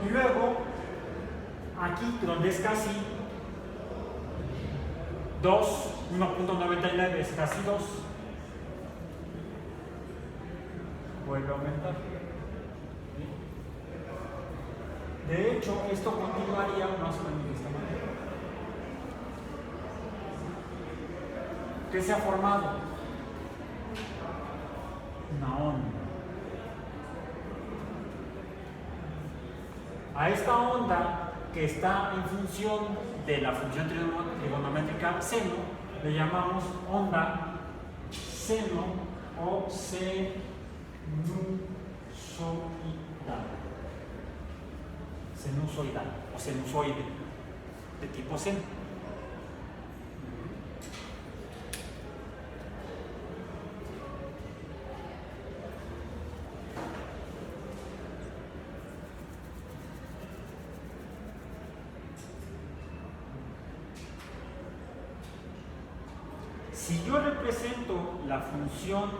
Y luego, aquí donde es casi 2, 1.99 es casi 2, vuelve a aumentar. De hecho, esto continuaría más o menos de esta manera. ¿Qué se ha formado? Una onda. A esta onda que está en función de la función trigonométrica seno, le llamamos onda seno o sinusoidal. Sinusoidal o sinusoide de tipo seno. Si yo represento la función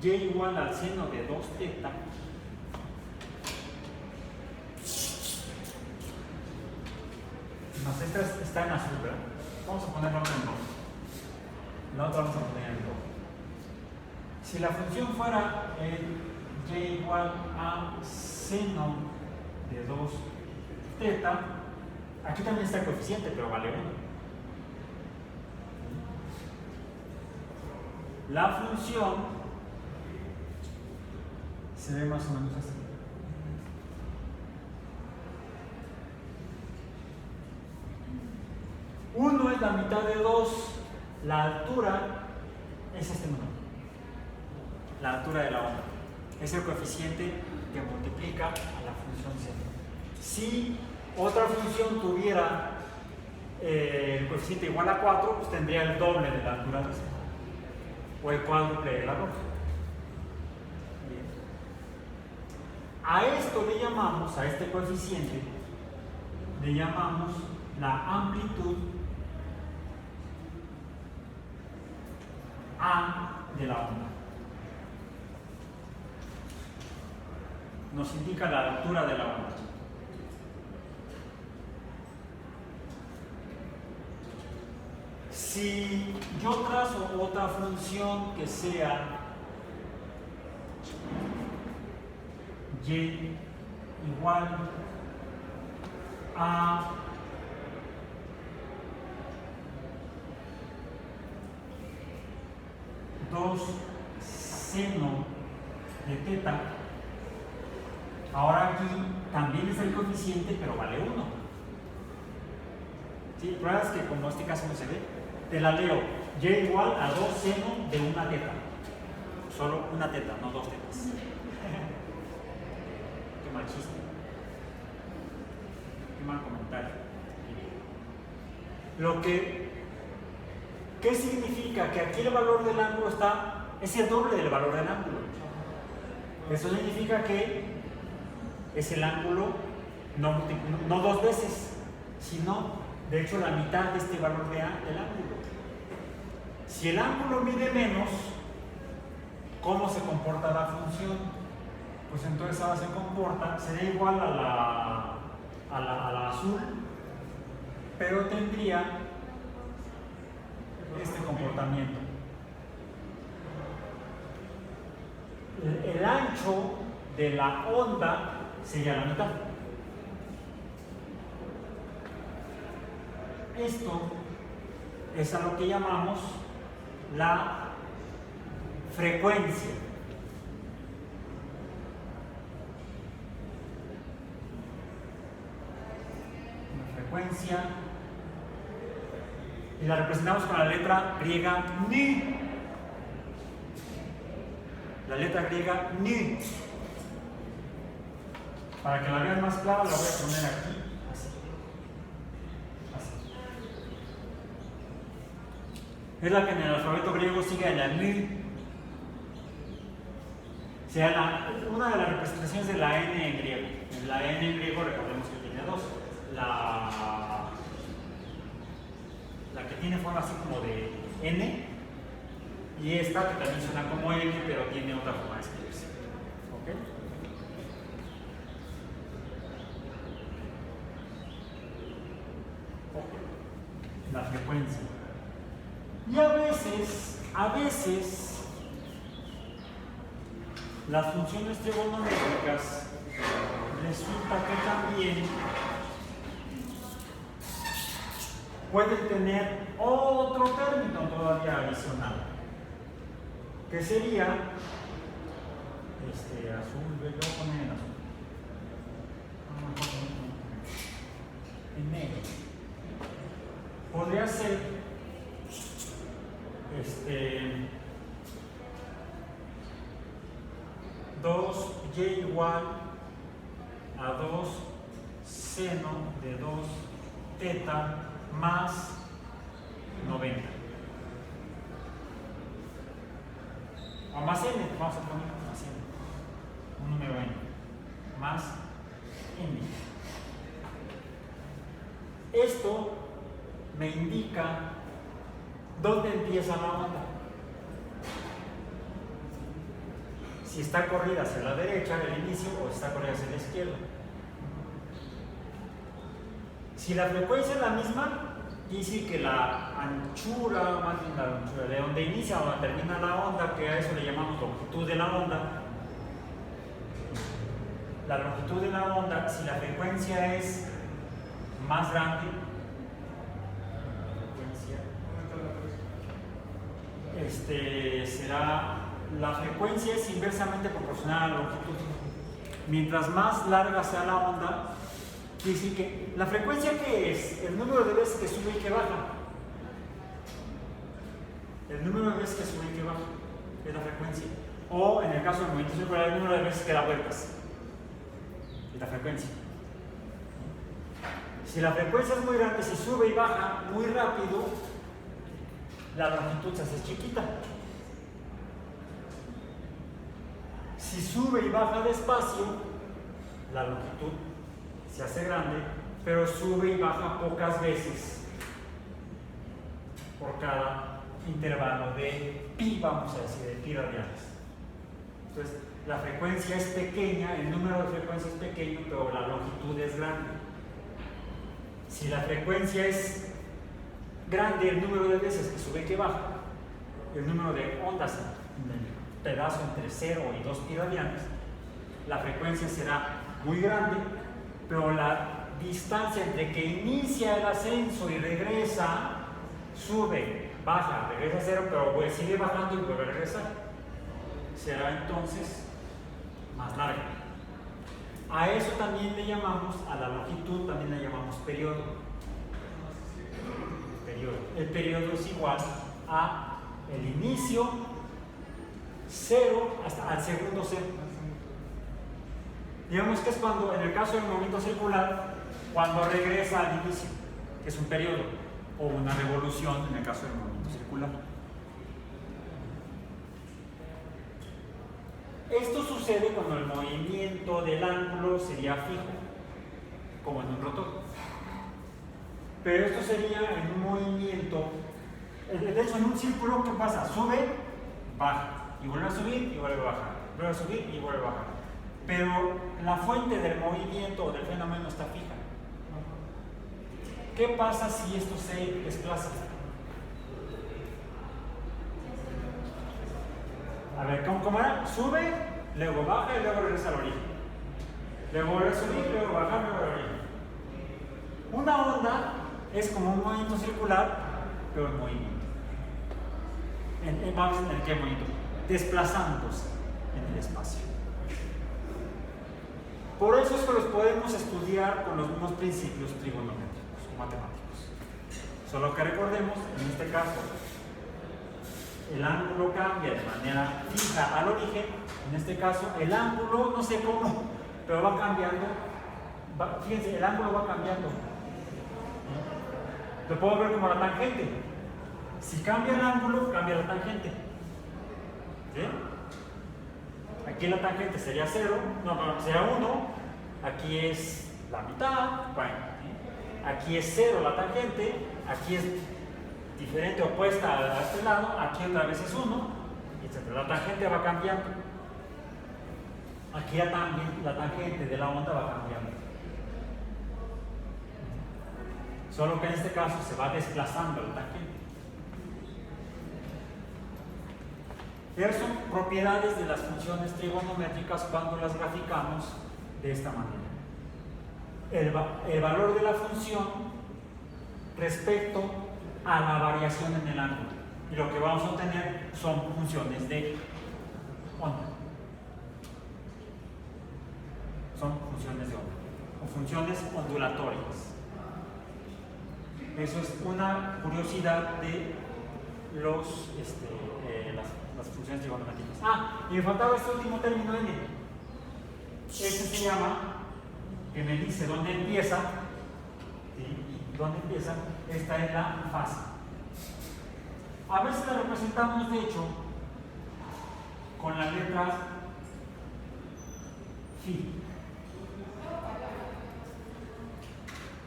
y igual al seno de 2θ, esta está en azul, ¿verdad? Vamos a ponerla en rojo. La otra vamos a poner en rojo. Si la función fuera y igual a seno de 2θ, aquí también está el coeficiente, pero vale 1. La función se ve más o menos así. Uno es la mitad de 2, la altura es este número, la altura de la onda, es el coeficiente que multiplica a la función seno. Si otra función tuviera el coeficiente igual a 4, pues tendría el doble de la altura de seno, o el cuádruple de la longitud. A esto le llamamos, a este coeficiente, le llamamos la amplitud A de la onda. Nos indica la altura de la onda. Si yo trazo otra función que sea y igual a dos seno de θ, ahora aquí también es el coeficiente, pero vale 1. ¿Sí? El problema es que como este caso no se ve, te la leo: y igual a 2 seno de una θ. Solo una θ, no 2 θs. Qué mal chiste. Qué mal comentario. ¿Qué significa? Que aquí el valor del ángulo es el doble del valor del ángulo. Eso significa que es el ángulo no 2 veces, sino de hecho la mitad de este valor del ángulo. Si el ángulo mide menos, ¿cómo se comporta la función? pues entonces ahora se comporta, sería igual a la azul, pero tendría este comportamiento. El ancho de la onda sería la mitad. Esto es a lo que llamamos la frecuencia. La frecuencia, y la representamos con la letra griega ni. La letra griega ni. Para que la vean más clara, la voy a poner aquí. Es la que en el alfabeto griego sigue a la ni. O sea, una de las representaciones de la n en griego. La n en griego, recordemos que tiene dos. La que tiene forma así como de n, y esta que también suena como n, pero tiene otra forma de escribirse. ¿Ok? La frecuencia. Y a veces, las funciones trigonométricas resulta que también pueden tener otro término todavía adicional, que sería azul, yo voy a poner en azul, en negro. Podría ser 2y igual a 2 seno de 2 teta más 90. O más n, vamos a poner más n. Un número n. Más n. Esto me indica dónde empieza la onda. Si está corrida hacia la derecha, el inicio, o si está corrida hacia la izquierda. Si la frecuencia es la misma, quiere decir que la anchura, más bien la anchura de donde inicia o donde termina la onda, que a eso le llamamos longitud de la onda. La longitud de la onda, si la frecuencia es más grande, será, la frecuencia es inversamente proporcional a la longitud. Mientras más larga sea la onda, quiere decir que la frecuencia, ¿qué es? El número de veces que sube y que baja. El número de veces que sube y que baja es la frecuencia. O en el caso del movimiento circular, el número de veces que da vueltas es la frecuencia. Si la frecuencia es muy grande, si sube y baja muy rápido, la longitud se hace chiquita. Si sube y baja despacio, la longitud se hace grande, pero sube y baja pocas veces por cada intervalo de pi, vamos a decir, de pi radianes. Entonces, la frecuencia es pequeña, el número de frecuencias es pequeño, pero la longitud es grande. Si la frecuencia es grande, el número de veces que sube y que baja, el número de ondas en el pedazo entre 0 y 2 pi radianes, la frecuencia será muy grande, pero la distancia entre que inicia el ascenso y regresa, sube, baja, regresa a 0, pero sigue bajando y vuelve a regresar, será entonces más larga. A eso también le llamamos, a la longitud también le llamamos periodo. El periodo es igual a el inicio 0 hasta al segundo 0. Digamos que es cuando, en el caso del movimiento circular, cuando regresa al inicio, que es un periodo, o una revolución en el caso del movimiento circular. Esto sucede cuando el movimiento del ángulo sería fijo, como en un rotor. Pero esto sería en un movimiento, de hecho en un círculo, ¿qué pasa? Sube, baja, y vuelve a subir y vuelve a bajar, vuelve a subir y vuelve a bajar. pero la fuente del movimiento o del fenómeno está fija. ¿Qué pasa si esto se desplaza? A ver, ¿cómo era? Sube, luego baja y luego regresa al origen. Luego vuelve a subir, luego bajar, luego al origen. Una onda es como un movimiento circular, pero en movimiento. Vamos a tener que movimiento, desplazándose en el espacio. Por eso es que los podemos estudiar con los mismos principios trigonométricos o matemáticos. Solo que recordemos, en este caso, el ángulo cambia de manera fija al origen. En este caso, el ángulo, no sé cómo, pero va cambiando. Fíjense, el ángulo va cambiando. Lo puedo ver como la tangente. Si cambia el ángulo, cambia la tangente. ¿Sí? Aquí la tangente sería 0, sería 1. Aquí es la mitad. Bueno, ¿sí? Aquí es 0 la tangente. Aquí es diferente, opuesta a este lado. Aquí otra vez es 1, etc. La tangente va cambiando. Aquí la tangente de la onda va cambiando. Solo que en este caso se va desplazando la tangente. Esas son propiedades de las funciones trigonométricas cuando las graficamos de esta manera. El valor de la función respecto a la variación en el ángulo. Y lo que vamos a obtener son funciones de onda. Son funciones de onda. O funciones ondulatorias. Eso es una curiosidad de las funciones trigonométricas. Y me faltaba este último término n. Este se llama, que me dice dónde empieza. ¿Sí? ¿Dónde empieza? Esta es la fase. A veces la representamos, de hecho, con la letra phi.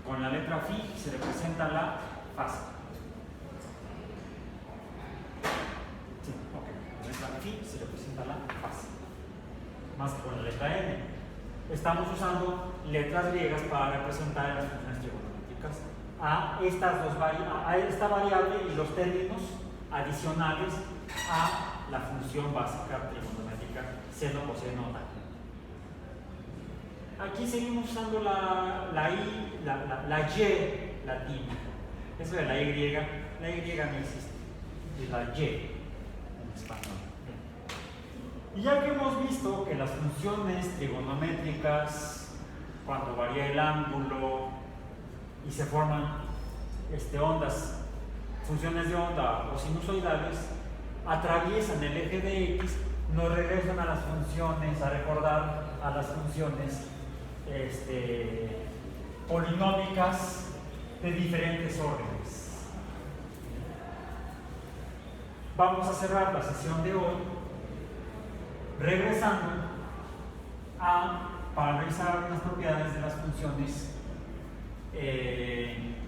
Con la letra phi se representa la fase. Sí, ok. Con la letra phi se representa la fase. Más que con la letra n. Estamos usando letras griegas para representar las funciones trigonométricas a esta variable y los términos adicionales a la función básica trigonométrica seno, coseno, tan. Aquí seguimos usando la y latina. Eso de la y no existe. Es la y en español. Bien. Y ya que hemos visto que las funciones trigonométricas, cuando varía el ángulo y se forman ondas, funciones de onda o sinusoidales, atraviesan el eje de X, nos regresan a las funciones, a recordar a las funciones polinómicas de diferentes órdenes. Vamos a cerrar la sesión de hoy regresando para revisar algunas propiedades de las funciones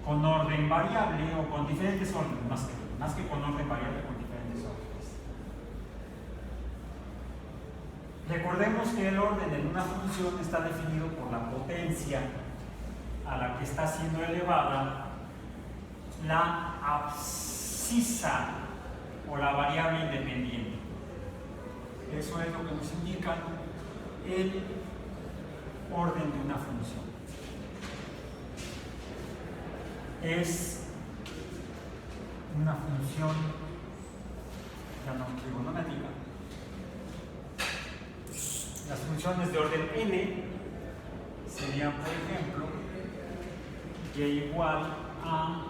con orden variable o con diferentes órdenes, más que con orden variable, con diferentes órdenes. Recordemos que el orden en una función está definido por la potencia a la que está siendo elevada la abscisa o la variable independiente. Eso es lo que nos indica el orden de una función. Es una función ya no trigonométrica. Las funciones de orden n serían, por ejemplo, y igual a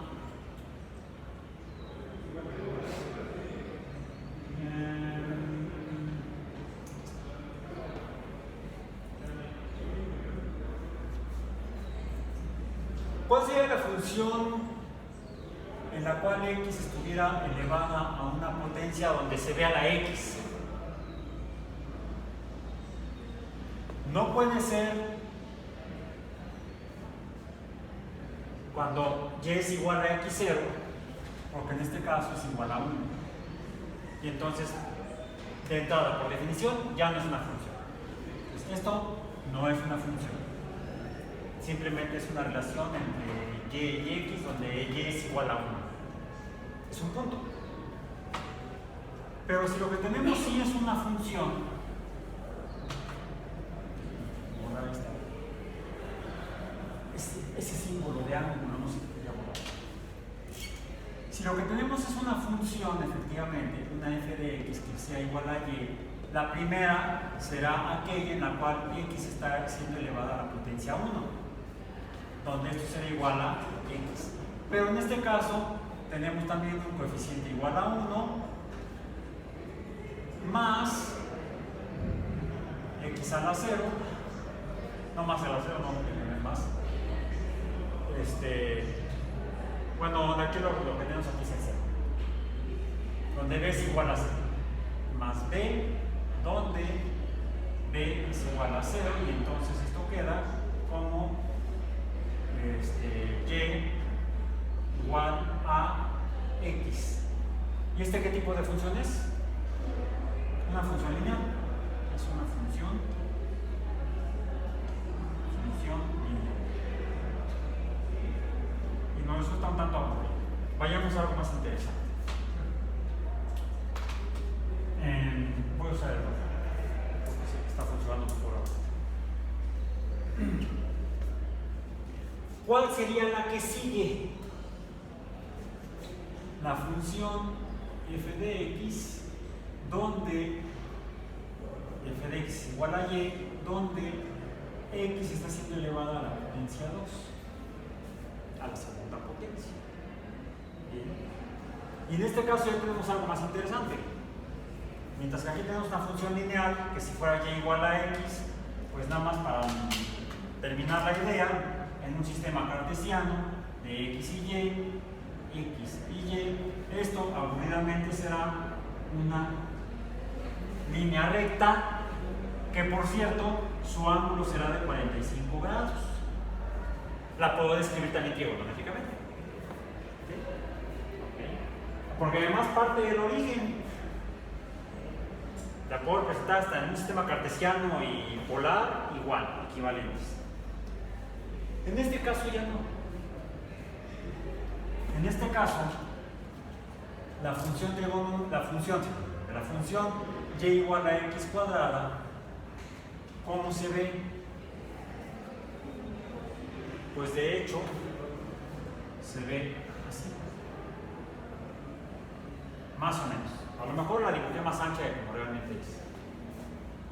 ¿cuál sería la función en la cual x estuviera elevada a una potencia donde se vea la x? No puede ser cuando y es igual a x0, porque en este caso es igual a 1. Y entonces, de entrada, por definición, ya no es una función. Esto no es una función. Simplemente es una relación entre y y x donde y es igual a 1. Es un punto. Pero si lo que tenemos sí es una función, ese símbolo de ángulo no se podría borrar. Si lo que tenemos es una función, efectivamente, una f de x que sea igual a y, la primera será aquella en la cual x está siendo elevada a la potencia 1, donde esto será igual a x. Pero en este caso tenemos también un coeficiente igual a 1 más x a la 0, no más a la 0, no, es más. Bueno, aquí lo que tenemos aquí es el 0, donde b es igual a 0, más b, donde b es igual a 0, y entonces esto queda como y igual a x. ¿Y qué tipo de función es? Una función lineal. Es una función lineal. Y no resulta un tanto aburrido. Vayamos a algo más interesante. Voy a usar el otro, porque sí, está funcionando por ahora. ¿Cuál sería la que sigue? La función f de x, donde f de x es igual a y, donde x está siendo elevada a la potencia 2, a la segunda potencia. Bien. Y en este caso ya tenemos algo más interesante. Mientras que aquí tenemos una función lineal, que si fuera y igual a x, pues nada más para terminar la idea, en un sistema cartesiano de x y y, esto aburridamente será una línea recta, que por cierto su ángulo será de 45 grados. La puedo describir también trigonométricamente. ¿Okay? Porque además parte del origen. La puedo representar hasta en un sistema cartesiano y polar igual, equivalentes. En este caso ya no. En este caso, la función y igual a x cuadrada, ¿cómo se ve? Pues de hecho, se ve así. Más o menos. A lo mejor la dibujé más ancha de como realmente es.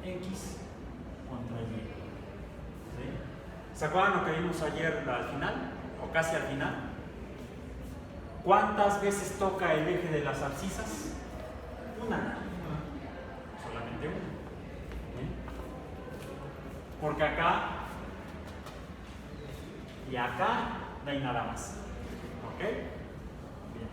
X contra y. ¿Sí? ¿Se acuerdan lo que vimos ayer al final? O casi al final. ¿Cuántas veces toca el eje de las abscisas? Una. Solamente una. ¿Sí? Porque acá y acá no hay nada más. ¿Ok? Bien.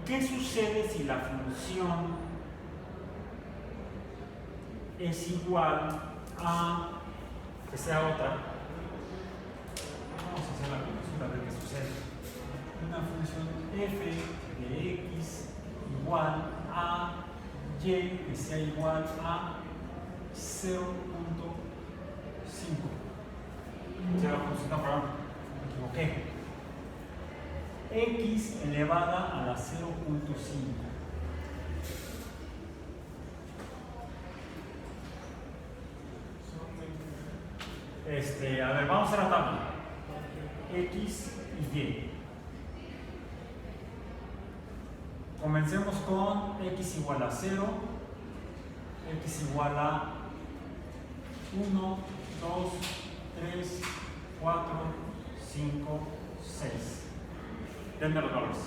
¿Qué sucede si la función es igual a que sea otra? Vamos a hacer la conclusión a ver qué sucede. Una función f de x igual a y que sea igual a 0.5. No, perdón, me equivoqué. X elevada a la 0.5. A ver, vamos a hacer la tabla. X y y. Comencemos con x igual a 0, x igual a 1, 2, 3, 4, 5, 6. Denme los valores.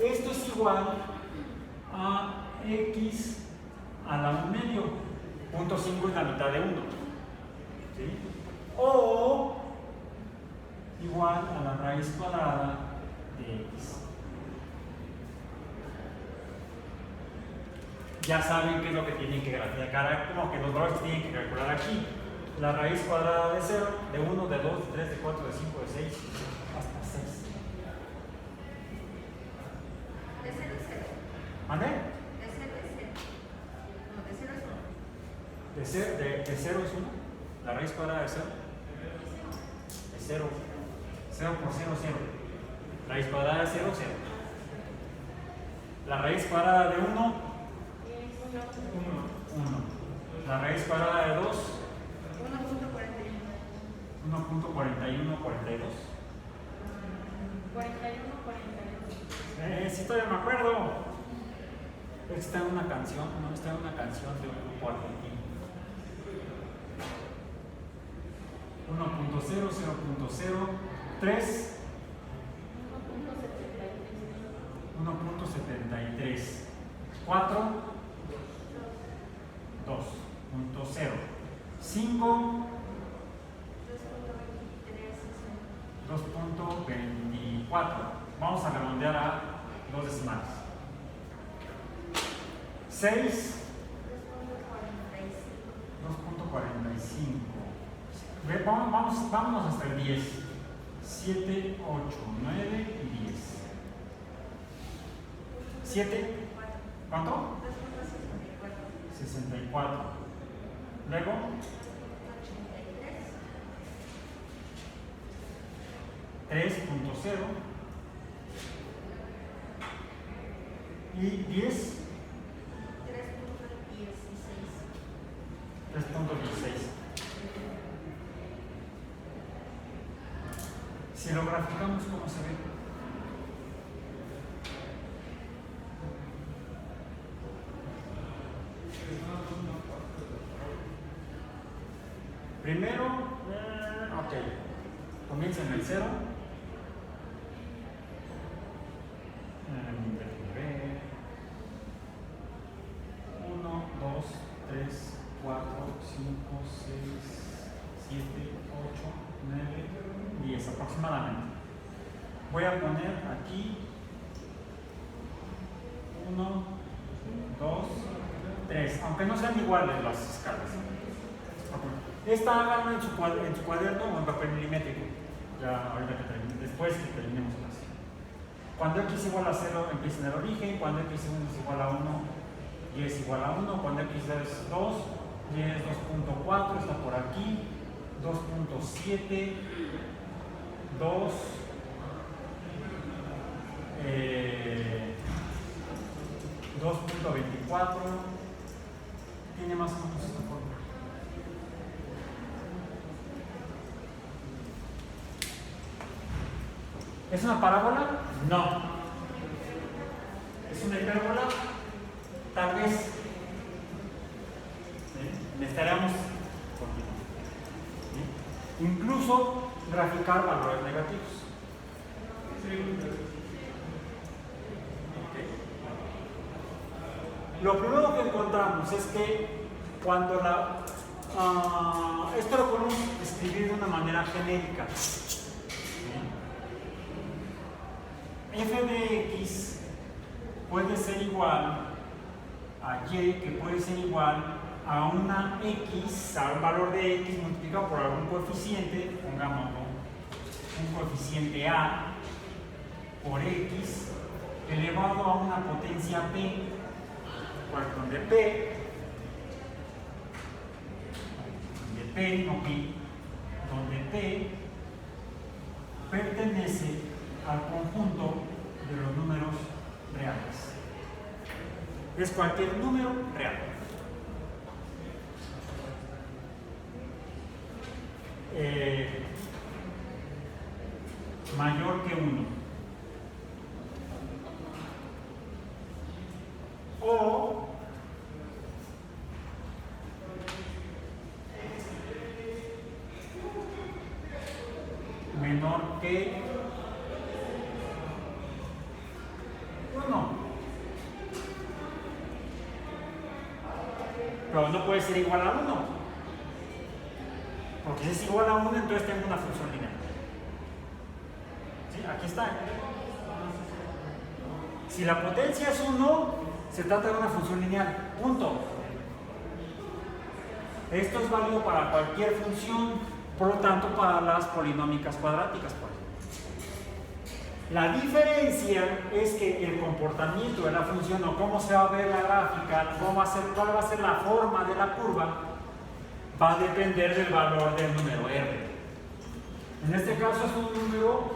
Esto es igual a x a la 1 medio. Punto 5 es la mitad de 1. ¿Sí? O igual a la raíz cuadrada de x. ya saben qué es lo que tienen que graficar, como que los valores que tienen que calcular aquí. La raíz cuadrada de 0, de 1, de 2, de 3, de 4, de 5, de 6, hasta 6. De 0 es 0. ¿Mande? De 0 es 0. No, de 0 es 1. De 0 es 1. La raíz cuadrada de 0. Es 0. 0 por 0, 0. Raíz cuadrada de 0, 0. La raíz cuadrada de 1, 1. La raíz cuadrada de 2, 1.41, 42. 41, 42. Sí, todavía me acuerdo. Está en una canción, no, está en una canción de un grupo argentino. 1.0, 0.0, 3, 1.73, 4, 2.0, 5, 2.24. Vamos a redondear a 2 decimales. 6, 2.45. Vámonos hasta el 10. 7, 8, 9 y 10. 7. ¿Cuánto? 64. Luego. 3.0 y 10. 3.16. Si lo graficamos, ¿cómo se ve? Primero, ok, comienza en el 0. 1, 2, 3, 4, 5, 6, 7, 8, 9, 10 aproximadamente. Voy a poner aquí 1, 2, 3, aunque no sean iguales las escalas. Esta háganlo en su cuaderno o en papel milimétrico. Ya ahorita que termine, después que terminemos la clase. Cuando x igual a 0 empieza en el origen, cuando x es igual a 1, y es igual a 1, cuando x es 2, y es 2.4, está por aquí, 2.7, 2, 2.24, tiene más o menos esta forma. ¿Es una parábola? No. ¿Es una hipérbola? Tal vez. Necesitaríamos continuar. Incluso graficar valores negativos. Lo primero que encontramos es que cuando esto lo podemos escribir de una manera genérica. F de x puede ser igual a y, que puede ser igual a una x, a un valor de x multiplicado por algún coeficiente, pongámoslo, un coeficiente a por x elevado a una potencia p, donde p, no pi, donde p pertenece al conjunto de los números reales. Es cualquier número real. Mayor que 1. O menor que 1. Pero no puede ser igual a 1. Porque si es igual a 1, entonces tengo una función lineal. ¿Sí? Aquí está. Si la potencia es 1, se trata de una función lineal. Punto. Esto es válido para cualquier función, por lo tanto para las polinómicas cuadráticas, por ejemplo. La diferencia es que el comportamiento de la función o cómo se va a ver la gráfica, cuál va a ser la forma de la curva, va a depender del valor del número r. En este caso es un número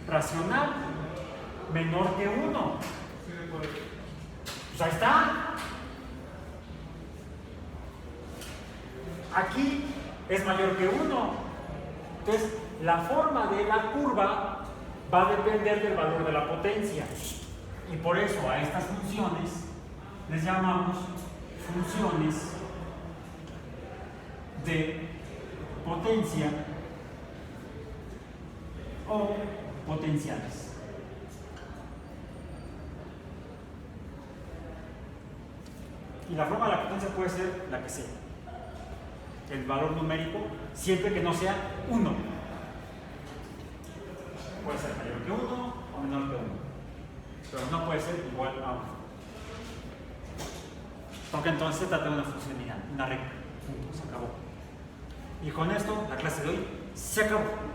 racional menor que 1. Pues ahí está. Aquí es mayor que 1. Entonces, la forma de la curva va a depender del valor de la potencia. Y por eso a estas funciones les llamamos funciones de potencia o potenciales. Y la forma de la potencia puede ser la que sea. El valor numérico, siempre que no sea 1. Puede ser mayor que 1 o menor que 1. Pero no puede ser igual a 1. Porque entonces se trata de una función lineal, una recta. Punto, se acabó. Y con esto, la clase de hoy se acabó.